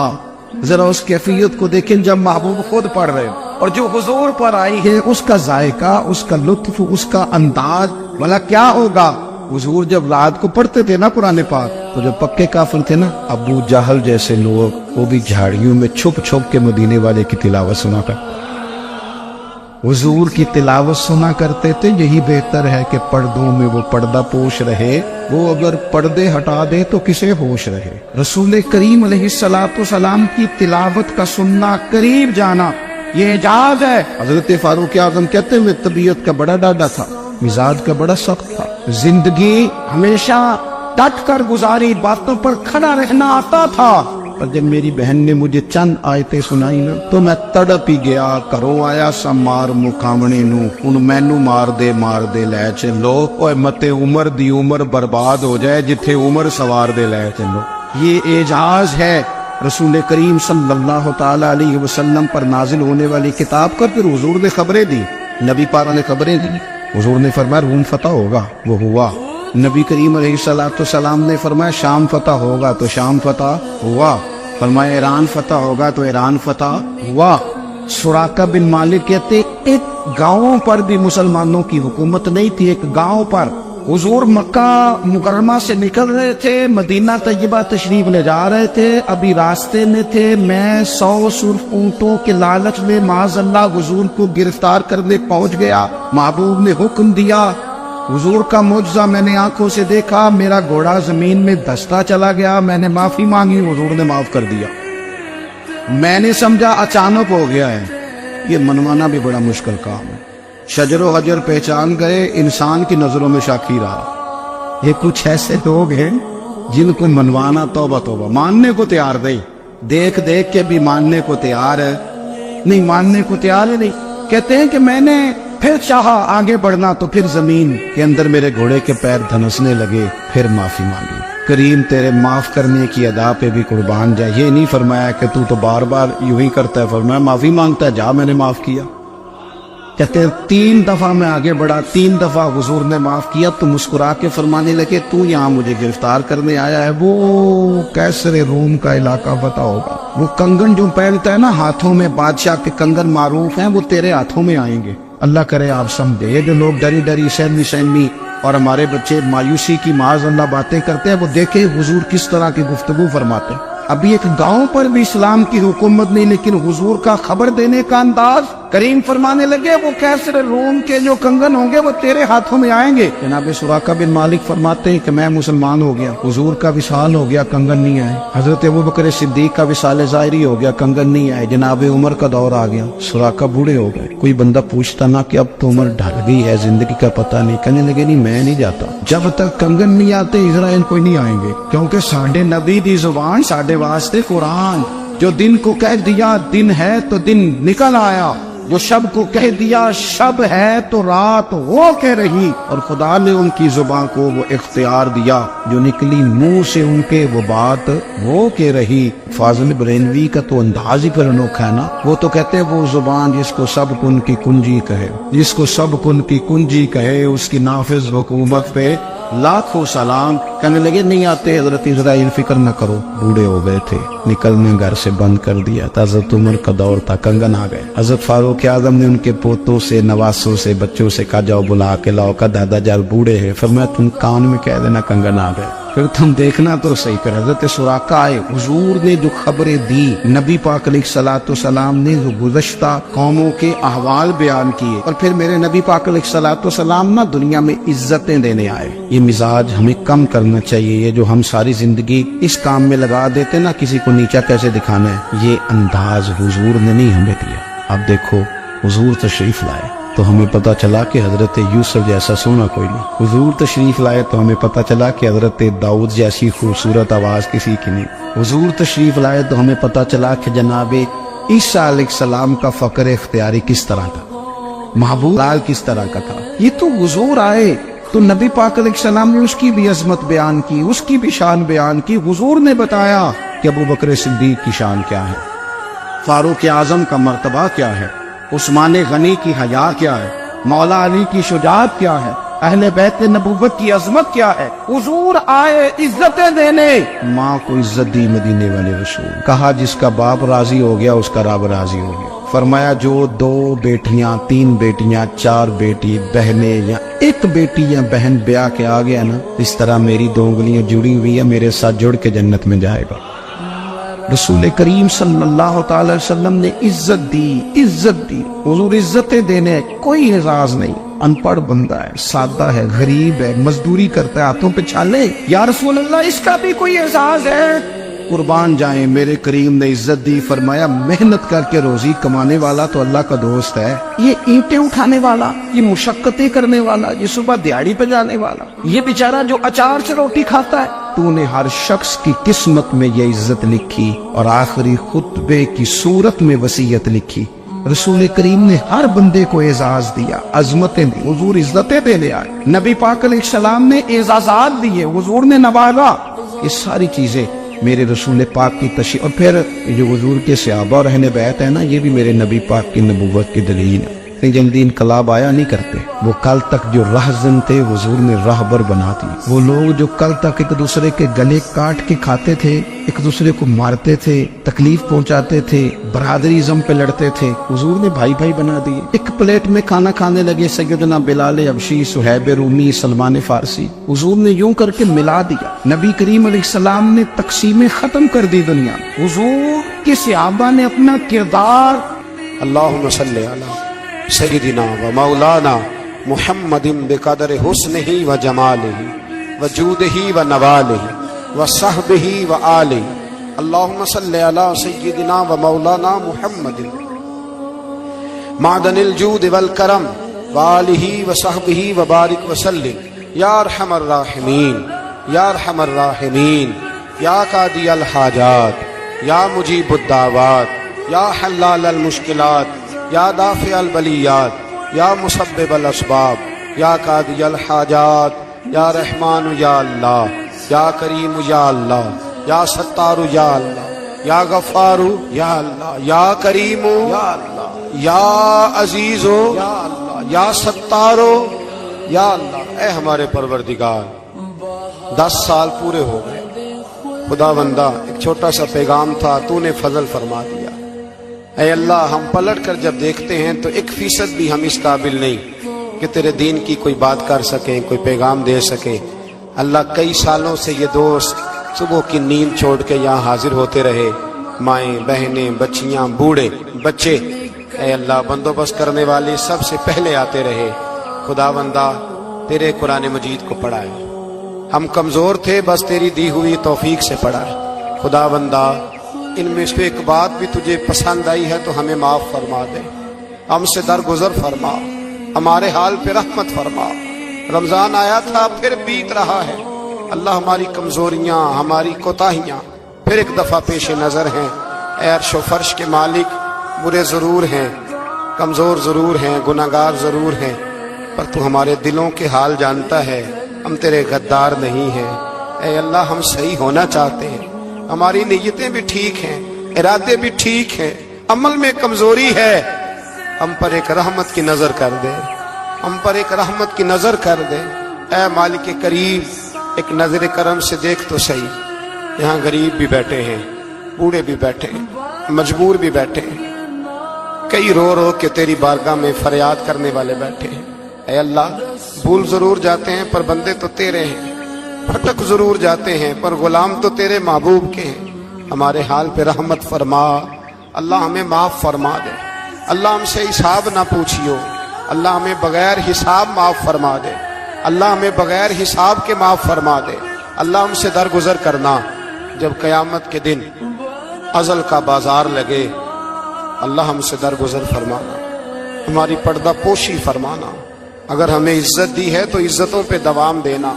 S2: ذرا اس کیفیت کو دیکھیں جب محبوب خود پڑھ رہے ہوں، اور جو حضور پر آئی ہے اس کا ذائقہ، اس کا لطف، اس کا انداز، بھلا کیا ہوگا؟ حضور جب رات کو پڑھتے تھے نا قرآن پاک تو جو پکے کافر تھے نا، ابو جہل جیسے لوگ، وہ بھی جھاڑیوں میں چھپ چھپ کے مدینے والے کی تلاوت سنا کرتے، حضور کی تلاوت سنا کرتے تھے۔ یہی بہتر ہے کہ پردوں میں وہ پردہ پوش رہے، وہ اگر پردے ہٹا دے تو کسے ہوش رہے۔ رسول کریم علیہ السلام کی تلاوت کا سننا، قریب جانا، یہ اعجاز ہے۔ حضرت فاروق اعظم کہتے ہیں میں طبیعت کا بڑا ڈاڈا تھا، مزاج کا بڑا سخت تھا، زندگی ہمیشہ ڈٹ کر گزاری، باتوں پر کھڑا رہنا آتا تھا، پر جب میری بہن نے مجھے چند آیتیں سنائی نا تو میں تڑپ ہی گیا۔ کرو آیا سا مار مکامنے نو، ان مینو مار دے لے چلو، اوے متے عمر دی عمر برباد ہو جائے جتھے عمر سوار دے لے چلو۔ یہ اعجاز ہے رسول کریم صلی اللہ تعالی علیہ وسلم پر نازل ہونے والی کتاب کا۔ پھر حضور نے خبریں دی، نبی پاک نے خبریں دی، حضور نے فرمایا روم فتح ہوگا، وہ ہوا۔ نبی کریم علیہ السلام نے فرمایا شام فتح ہوگا، تو شام فتح ہوا۔ فرمایا ایران فتح ہوگا، تو ایران فتح ہوا۔ سراقہ بن مالک کہتے ایک گاؤں پر بھی مسلمانوں کی حکومت نہیں تھی، ایک گاؤں پر۔ حضور مکہ مکرمہ سے نکل رہے تھے، مدینہ طیبہ تشریف لے جا رہے تھے، ابھی راستے میں تھے، میں 100 سرخ اونٹوں کے لالچ میں معاذ اللہ حضور کو گرفتار کرنے پہنچ گیا۔ محبوب نے حکم دیا، حضور کا معجزہ میں نے آنکھوں سے دیکھا، میرا گھوڑا زمین میں دھستا چلا گیا، میں نے معافی مانگی، حضور نے معاف کر دیا۔ میں نے سمجھا اچانک ہو گیا ہے، یہ منوانا بھی بڑا مشکل کام ہے۔ شجر و حجر پہچان گئے، انسان کی نظروں میں شاکی رہا۔ یہ کچھ ایسے لوگ ہیں جن کو منوانا توبہ توبہ، ماننے کو تیار نہیں، دیکھ دیکھ کے بھی ماننے کو تیار ہے نہیں، ماننے کو تیار ہے نہیں۔ کہتے ہیں کہ میں نے پھر چاہا آگے بڑھنا تو پھر زمین کے اندر میرے گھوڑے کے پیر دھنسنے لگے، پھر معافی مانگی۔ کریم تیرے معاف کرنے کی ادا پہ بھی قربان جائے۔ یہ نہیں فرمایا کہ تو بار بار یوں ہی کرتا ہے، فرمایا معافی مانگتا ہے، جا میں نے معاف کیا۔ کہتے ہیں 3 دفعہ میں آگے بڑھا، 3 دفعہ حضور نے معاف کیا، تو مسکرا کے فرمانے لگے تو یہاں مجھے گرفتار کرنے آیا ہے، وہ کیسر روم کا علاقہ فتح ہوگا، وہ کنگن جو پہنتا ہے نا ہاتھوں میں، بادشاہ کے کنگن معروف ہیں، وہ تیرے ہاتھوں میں آئیں گے۔ اللہ کرے آپ سمجھے، یہ جو لوگ ڈری ڈری سہمی اور ہمارے بچے مایوسی کی معاذ اللہ باتیں کرتے ہیں، وہ دیکھیں حضور کس طرح کی گفتگو فرماتے ہیں۔ ابھی ایک گاؤں پر بھی اسلام کی حکومت نہیں، لیکن حضور کا خبر دینے کا انداز، کریم فرمانے لگے وہ کیسر روم کے جو کنگن ہوں گے وہ تیرے ہاتھوں میں آئیں گے۔ جناب سراقہ بن مالک فرماتے ہیں کہ میں مسلمان ہو گیا، حضور کا وصال ہو گیا، کنگن نہیں آئے۔ حضرت ابوبکر صدیق کا وصال ظاہری ہو گیا، کنگن نہیں آئے۔ جناب عمر کا دور آ گیا، سراقہ بوڑھے ہو گئے، کوئی بندہ پوچھتا نہ کہ اب تو عمر ڈھل گئی ہے، زندگی کا پتہ نہیں، کہنے لگے نہیں میں نہیں جاتا، جب تک کنگن نہیں آتے اسرائیل کوئی نہیں آئیں گے، کیونکہ ساڈے نبی دی زبان، ساڈے واسطے قرآن، جو دن کو کہہ دیا دن ہے تو دن نکل آیا، جو شب کو کہہ دیا شب ہے تو رات ہو کے رہی، اور خدا نے ان کی زبان کو وہ اختیار دیا، جو نکلی منہ سے ان کے وہ بات ہو کے رہی۔ فاضل برینوی کا تو انداز ہی پر انوکھا ہے نا، وہ تو کہتے ہیں وہ زبان جس کو سب کن کی کنجی کہے، جس کو سب کن کی کنجی کہے، اس کی نافذ حکومت پہ لاکھوں سلام۔ کہنے لگے نہیں آتے حضرت اسرائیل، فکر نہ کرو، بوڑھے ہو گئے تھے، نکلنے گھر سے بند کر دیا تھا، حضرت عمر کا دور تھا، کنگن آ گئے۔ حضرت فاروق اعظم نے ان کے پوتوں سے، نواسوں سے، بچوں سے کہا جاؤ بلا کے لاؤ، کا دادا جان بوڑھے ہیں، فرمایا تم کان میں کہہ دینا کنگن آ گئے، پھر تم دیکھنا تو صحیح کر۔ حضرت سراقہ آئے، حضور نے جو خبریں دی، نبی پاک علیہ السلام نے جو گزشتہ قوموں کے احوال بیان کیے، اور پھر میرے نبی پاک علیہ السلام نا دنیا میں عزتیں دینے آئے۔ یہ مزاج ہمیں کم کرنا چاہیے، یہ جو ہم ساری زندگی اس کام میں لگا دیتے نا کسی کو نیچا کیسے دکھانا ہے، یہ انداز حضور نے نہیں ہمیں دیا۔ اب دیکھو حضور تشریف لائے تو ہمیں پتہ چلا کہ حضرت یوسف جیسا سونا کوئی نہیں، حضور تشریف لائے تو ہمیں پتہ چلا کہ حضرت داؤد جیسی خوبصورت آواز کسی کی نہیں، حضور تشریف لائے تو ہمیں پتہ چلا کہ جناب عیسیٰ علیہ السلام کا فقر اختیاری کس طرح کا، محبوب لال کس طرح کا تھا۔ یہ تو حضور آئے، تو نبی پاک علیہ السلام نے اس کی بھی عظمت بیان کی، اس کی بھی شان بیان کی. حضور نے بتایا کہ ابو بکر صدیق کی شان کیا ہے، فاروق اعظم کا مرتبہ کیا ہے، عثمان غنی کی حیا کیا ہے، مولا علی کی شجاعت کیا ہے، اہل بیت نبوت کی عظمت کیا ہے. حضور آئے عزتیں دینے، ماں کو عزت دی مدینے والے رسول. کہا جس کا باپ راضی ہو گیا اس کا رب راضی ہو گیا. فرمایا جو 2 بیٹیاں 3 بیٹیاں 4 بیٹی بہنیں یا 1 بیٹی یا بہن بیاہ کے آ گیا نا، اس طرح میری 2 انگلیاں جڑی ہوئی ہیں، میرے ساتھ جڑ کے جنت میں جائے گا. رسول کریم صلی اللہ تعالی وسلم نے عزت دی. حضور عزتیں دینے، کوئی اعزاز نہیں. ان پڑھ بندہ ہے، سادہ ہے، غریب ہے، مزدوری کرتا ہے، ہاتھوں پہ چھالے. یا رسول اللہ اس کا بھی کوئی اعزاز ہے؟ قربان جائیں، میرے کریم نے عزت دی. فرمایا محنت کر کے روزی کمانے والا تو اللہ کا دوست ہے. یہ اینٹیں اٹھانے والا، یہ مشقتیں کرنے والا، یہ صبح دیہڑی پہ جانے والا، یہ بیچارہ جو اچار سے روٹی کھاتا ہے، تو نے ہر شخص کی قسمت میں یہ عزت لکھی اور آخری خطبے کی صورت میں وصیت لکھی. رسول کریم نے ہر بندے کو اعزاز دیا، عظمتیں دی. حضور عزتیں دینے آئے. نبی پاک علیہ السلام نے اعزازات دیے، حضور نے نوازا. یہ ساری چیزیں میرے رسول پاک کی تشریح. اور پھر جو حضور کے صحابہ اور اہل بیت ہے نا، یہ بھی میرے نبی پاک کی نبوت کی دلیل ہے. جلدی انقلاب آیا نہیں کرتے. وہ کل تک جو رہزن تھے حضور نے راہبر بنا دی. وہ لوگ جو کل تک ایک دوسرے کے گلے کاٹ کے کھاتے تھے، ایک دوسرے کو مارتے تھے، تکلیف پہنچاتے تھے، برادریزم پہ لڑتے تھے، حضور نے بھائی بھائی بنا دیے. ایک پلیٹ میں کھانا کھانے لگے سیدنا بلال حبشی، صہیب رومی، سلمان فارسی. حضور نے یوں کر کے ملا دیا. نبی کریم علیہ السلام نے تقسیمیں ختم کر دی دنیا. حضور کے صحابہ نے اپنا کردار
S1: اللہم صلی علی سیدنا و مولانا محمد بقدر حسنہ و جمالہ و جودہ و نوالہ و صحبہ و آلہ. اللہم صلی علی سیدنا و مولانا محمد معدن الجود والکرم و آلہ و صحبہ و بارک وسلم. یا ارحم الراحمین، یا ارحم الراحمین، یا قاضی الحاجات، یا مجیب الدعوات، یا حلال المشکلات، یا دافع البلیات، یا مسبب الاسباب، یا قاضی الحاجات، یا رحمان یا اللہ، یا کریم یا اللہ، یا ستار یا اللہ، یا غفار یا اللہ، یا کریم یا اللہ، یا عزیز یا اللہ، یا ستار یا اللہ. اے ہمارے پروردگار، 10 سال پورے ہو گئے. خدا بندہ ایک چھوٹا سا پیغام تھا، تو نے فضل فرما دیا. اے اللہ، ہم پلٹ کر جب دیکھتے ہیں تو 1% بھی ہم اس قابل نہیں کہ تیرے دین کی کوئی بات کر سکیں، کوئی پیغام دے سکیں. اللہ، کئی سالوں سے یہ دوست صبح کی نیند چھوڑ کے یہاں حاضر ہوتے رہے، مائیں، بہنیں، بچیاں، بوڑھے، بچے. اے اللہ، بندوبست کرنے والے سب سے پہلے آتے رہے. خدا بندہ تیرے قرآن مجید کو پڑھائے. ہم کمزور تھے، بس تیری دی ہوئی توفیق سے پڑھائے. خدا بندہ ان میں سے ایک بات بھی تجھے پسند آئی ہے تو ہمیں معاف فرما دے، ہم سے درگزر فرما، ہمارے حال پہ رحمت فرما. رمضان آیا تھا، پھر بیت رہا ہے. اللہ، ہماری کمزوریاں، ہماری کوتاہیاں پھر ایک دفعہ پیش نظر ہیں. اے عرش و فرش کے مالک، برے ضرور ہیں، کمزور ضرور ہیں، گناہگار ضرور ہیں، پر تو ہمارے دلوں کے حال جانتا ہے. ہم تیرے غدار نہیں ہیں. اے اللہ، ہم صحیح ہونا چاہتے ہیں، ہماری نیتیں بھی ٹھیک ہیں، ارادے بھی ٹھیک ہیں، عمل میں کمزوری ہے. ہم پر ایک رحمت کی نظر کر دے، ہم پر ایک رحمت کی نظر کر دے. اے مالک کریم، ایک نظر کرم سے دیکھ تو صحیح. یہاں غریب بھی بیٹھے ہیں، بوڑھے بھی بیٹھے ہیں، مجبور بھی بیٹھے ہیں، کئی رو رو کے تیری بارگاہ میں فریاد کرنے والے بیٹھے ہیں. اے اللہ، بھول ضرور جاتے ہیں پر بندے تو تیرے ہیں، پھٹک ضرور جاتے ہیں پر غلام تو تیرے محبوب کے ہیں. ہمارے حال پہ رحمت فرما. اللہ، ہمیں معاف فرما دے. اللہ، ہم سے حساب نہ پوچھیو. اللہ، ہمیں بغیر حساب معاف فرما دے. اللہ، ہمیں بغیر حساب کے معاف فرما دے. اللہ، ہم سے درگزر کرنا. جب قیامت کے دن ازل کا بازار لگے، اللہ ہم سے درگزر فرمانا، ہماری پردہ پوشی فرمانا. اگر ہمیں عزت دی ہے تو عزتوں پہ دوام دینا.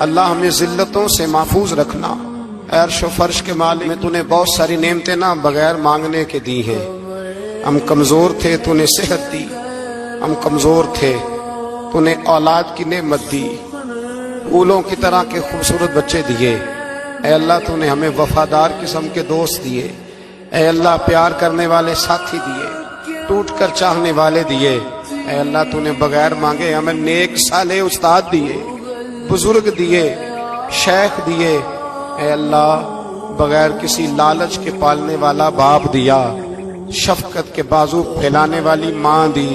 S1: اللہ، ہمیں ذلتوں سے محفوظ رکھنا. اے عرش و فرش کے مالک، میں تو نے بہت ساری نعمتیں نہ بغیر مانگنے کے دی ہیں. ہم کمزور تھے، تو نے صحت دی. ہم کمزور تھے، تو نے اولاد کی نعمت دی. پھولوں کی طرح کے خوبصورت بچے دیے، اے اللہ تو نے ہمیں وفادار قسم کے دوست دیے، اے اللہ پیار کرنے والے ساتھی دیے، ٹوٹ کر چاہنے والے دیے، اے اللہ تو نے بغیر مانگے ہمیں نیک صالح استاد دیے، بزرگ دیے، شیخ دیے، اے اللہ بغیر کسی لالچ کے پالنے والا باپ دیا، شفقت کے بازو پھیلانے والی ماں دی،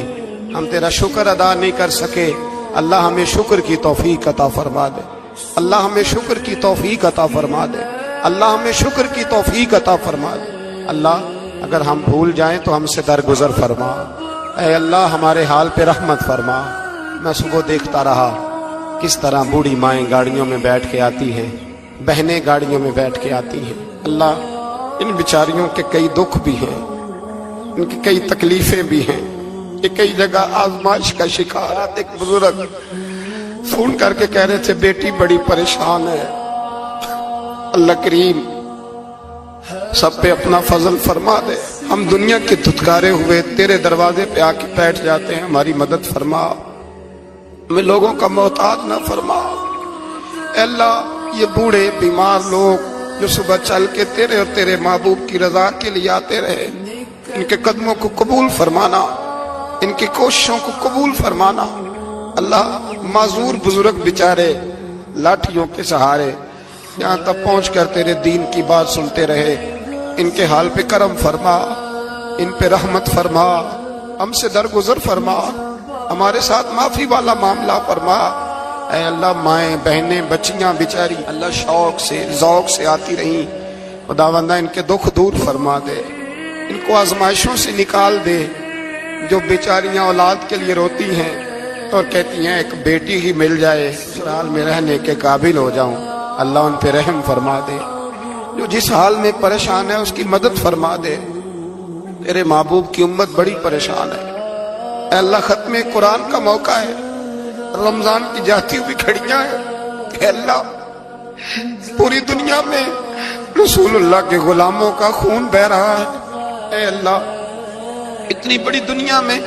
S1: ہم تیرا شکر ادا نہیں کر سکے، اللہ ہمیں شکر کی توفیق عطا فرما دے، اللہ ہمیں شکر کی توفیق عطا فرما دے، اللہ ہمیں شکر کی توفیق عطا فرما دے، اللہ اگر ہم بھول جائیں تو ہم سے درگزر فرما، اے اللہ ہمارے حال پہ رحمت فرما۔ میں صبح دیکھتا رہا کس طرح بوڑھی مائیں گاڑیوں میں بیٹھ کے آتی ہیں، بہنیں گاڑیوں میں بیٹھ کے آتی ہیں، اللہ ان بیچاریوں کے کئی دکھ بھی ہیں، ان کی کئی تکلیفیں بھی ہیں، یہ کئی جگہ آزمائش کا شکار۔ ایک بزرگ فون کر کے کہہ رہے تھے بیٹی بڑی پریشان ہے، اللہ کریم سب پہ اپنا فضل فرما دے، ہم دنیا کے دھتکارے ہوئے تیرے دروازے پہ آ کے بیٹھ جاتے ہیں، ہماری مدد فرما، ہمیں لوگوں کا محتاج نہ فرما۔ اے اللہ یہ بوڑھے بیمار لوگ جو صبح چل کے تیرے اور تیرے محبوب کی رضا کے لیے آتے رہے، ان کے قدموں کو قبول فرمانا، ان کی کوششوں کو قبول فرمانا۔ اللہ معذور بزرگ بیچارے لاٹھیوں کے سہارے یہاں تک پہنچ کر تیرے دین کی بات سنتے رہے، ان کے حال پہ کرم فرما، ان پہ رحمت فرما، ہم سے درگزر فرما، ہمارے ساتھ معافی والا معاملہ فرما۔ اے اللہ مائیں بہنیں بچیاں بیچاری اللہ شوق سے ذوق سے آتی رہیں، خداوندہ ان کے دکھ دور فرما دے، ان کو آزمائشوں سے نکال دے۔ جو بیچاریاں اولاد کے لیے روتی ہیں اور کہتی ہیں ایک بیٹی ہی مل جائے سسرال میں رہنے کے قابل ہو جاؤں، اللہ ان پہ رحم فرما دے۔ جو جس حال میں پریشان ہے اس کی مدد فرما دے، تیرے محبوب کی امت بڑی پریشان ہے۔ اے اللہ ختم قرآن کا موقع ہے، رمضان کی جاتی ہوئی گھڑیاں ہیں، اے اللہ پوری دنیا میں رسول اللہ کے غلاموں کا خون بہ رہا ہے۔ اے اللہ اتنی بڑی دنیا میں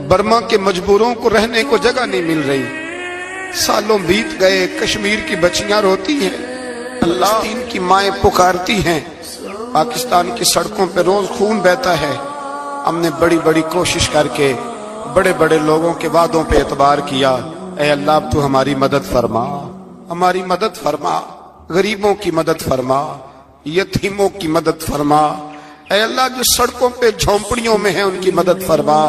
S1: برما کے مجبوروں کو رہنے کو جگہ نہیں مل رہی، سالوں بیت گئے، کشمیر کی بچیاں روتی ہیں، اللہ فلسطین کی مائیں پکارتی ہیں، پاکستان کی سڑکوں پہ روز خون بہتا ہے۔ ہم نے بڑی بڑی کوشش کر کے بڑے بڑے لوگوں کے وعدوں پہ اعتبار کیا، اے اللہ اب تو ہماری مدد فرما، ہماری مدد فرما، غریبوں کی مدد فرما، یتیموں کی مدد فرما۔ اے اللہ جو سڑکوں پہ جھونپڑیوں میں ہیں ان کی مدد فرما،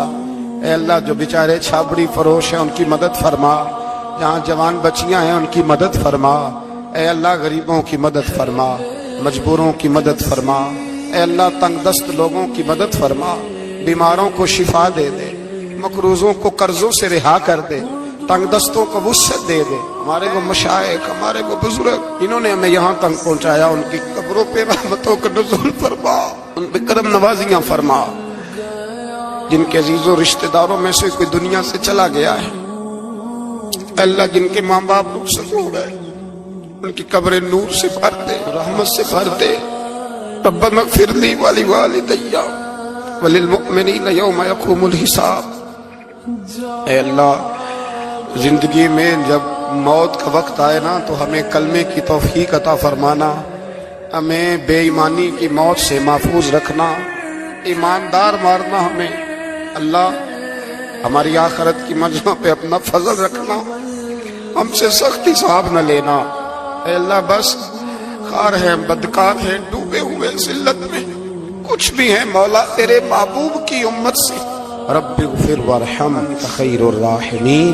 S1: اے اللہ جو بیچارے چھابڑی فروش ہیں ان کی مدد فرما، جہاں جوان بچیاں ہیں ان کی مدد فرما۔ اے اللہ غریبوں کی مدد فرما، مجبوروں کی مدد فرما، اے اللہ تنگ دست لوگوں کی مدد فرما، بیماروں کو شفا دے دے، مقروضوں کو قرضوں سے رہا کر دے، تنگ دستوں کو وسعت دے دے۔ ہمارے وہ مشائخ، ہمارے وہ بزرگ جنہوں نے ہمیں یہاں تک پہنچایا ان کی قبروں پہ رحمتوں کا نزول فرما، ان پہ کرم نوازیاں فرما۔ جن کے عزیز و رشتہ داروں میں سے کوئی دنیا سے چلا گیا ہے، اللہ جن کے ماں باپ رخصت ہو گئے ان کی قبریں نور سے بھر دے، رحمت سے بھر دے۔ ربنا اغفر لی ولوالدی وللمؤمنین یوم یقوم الحساب۔ اے اللہ زندگی میں جب موت کا وقت آئے نا تو ہمیں کلمے کی توفیق عطا فرمانا، ہمیں بے ایمانی کی موت سے محفوظ رکھنا، ایماندار مارنا ہمیں۔ اللہ ہماری آخرت کی منزلوں پہ اپنا فضل رکھنا، ہم سے سخت حساب نہ لینا۔ اے اللہ بس خار ہیں، بدکار ہیں، ڈوبے ہوئے ذلت میں کچھ بھی ہیں مولا تیرے محبوب کی امت سے رب اغفر وارحم انت خیر الراحمین۔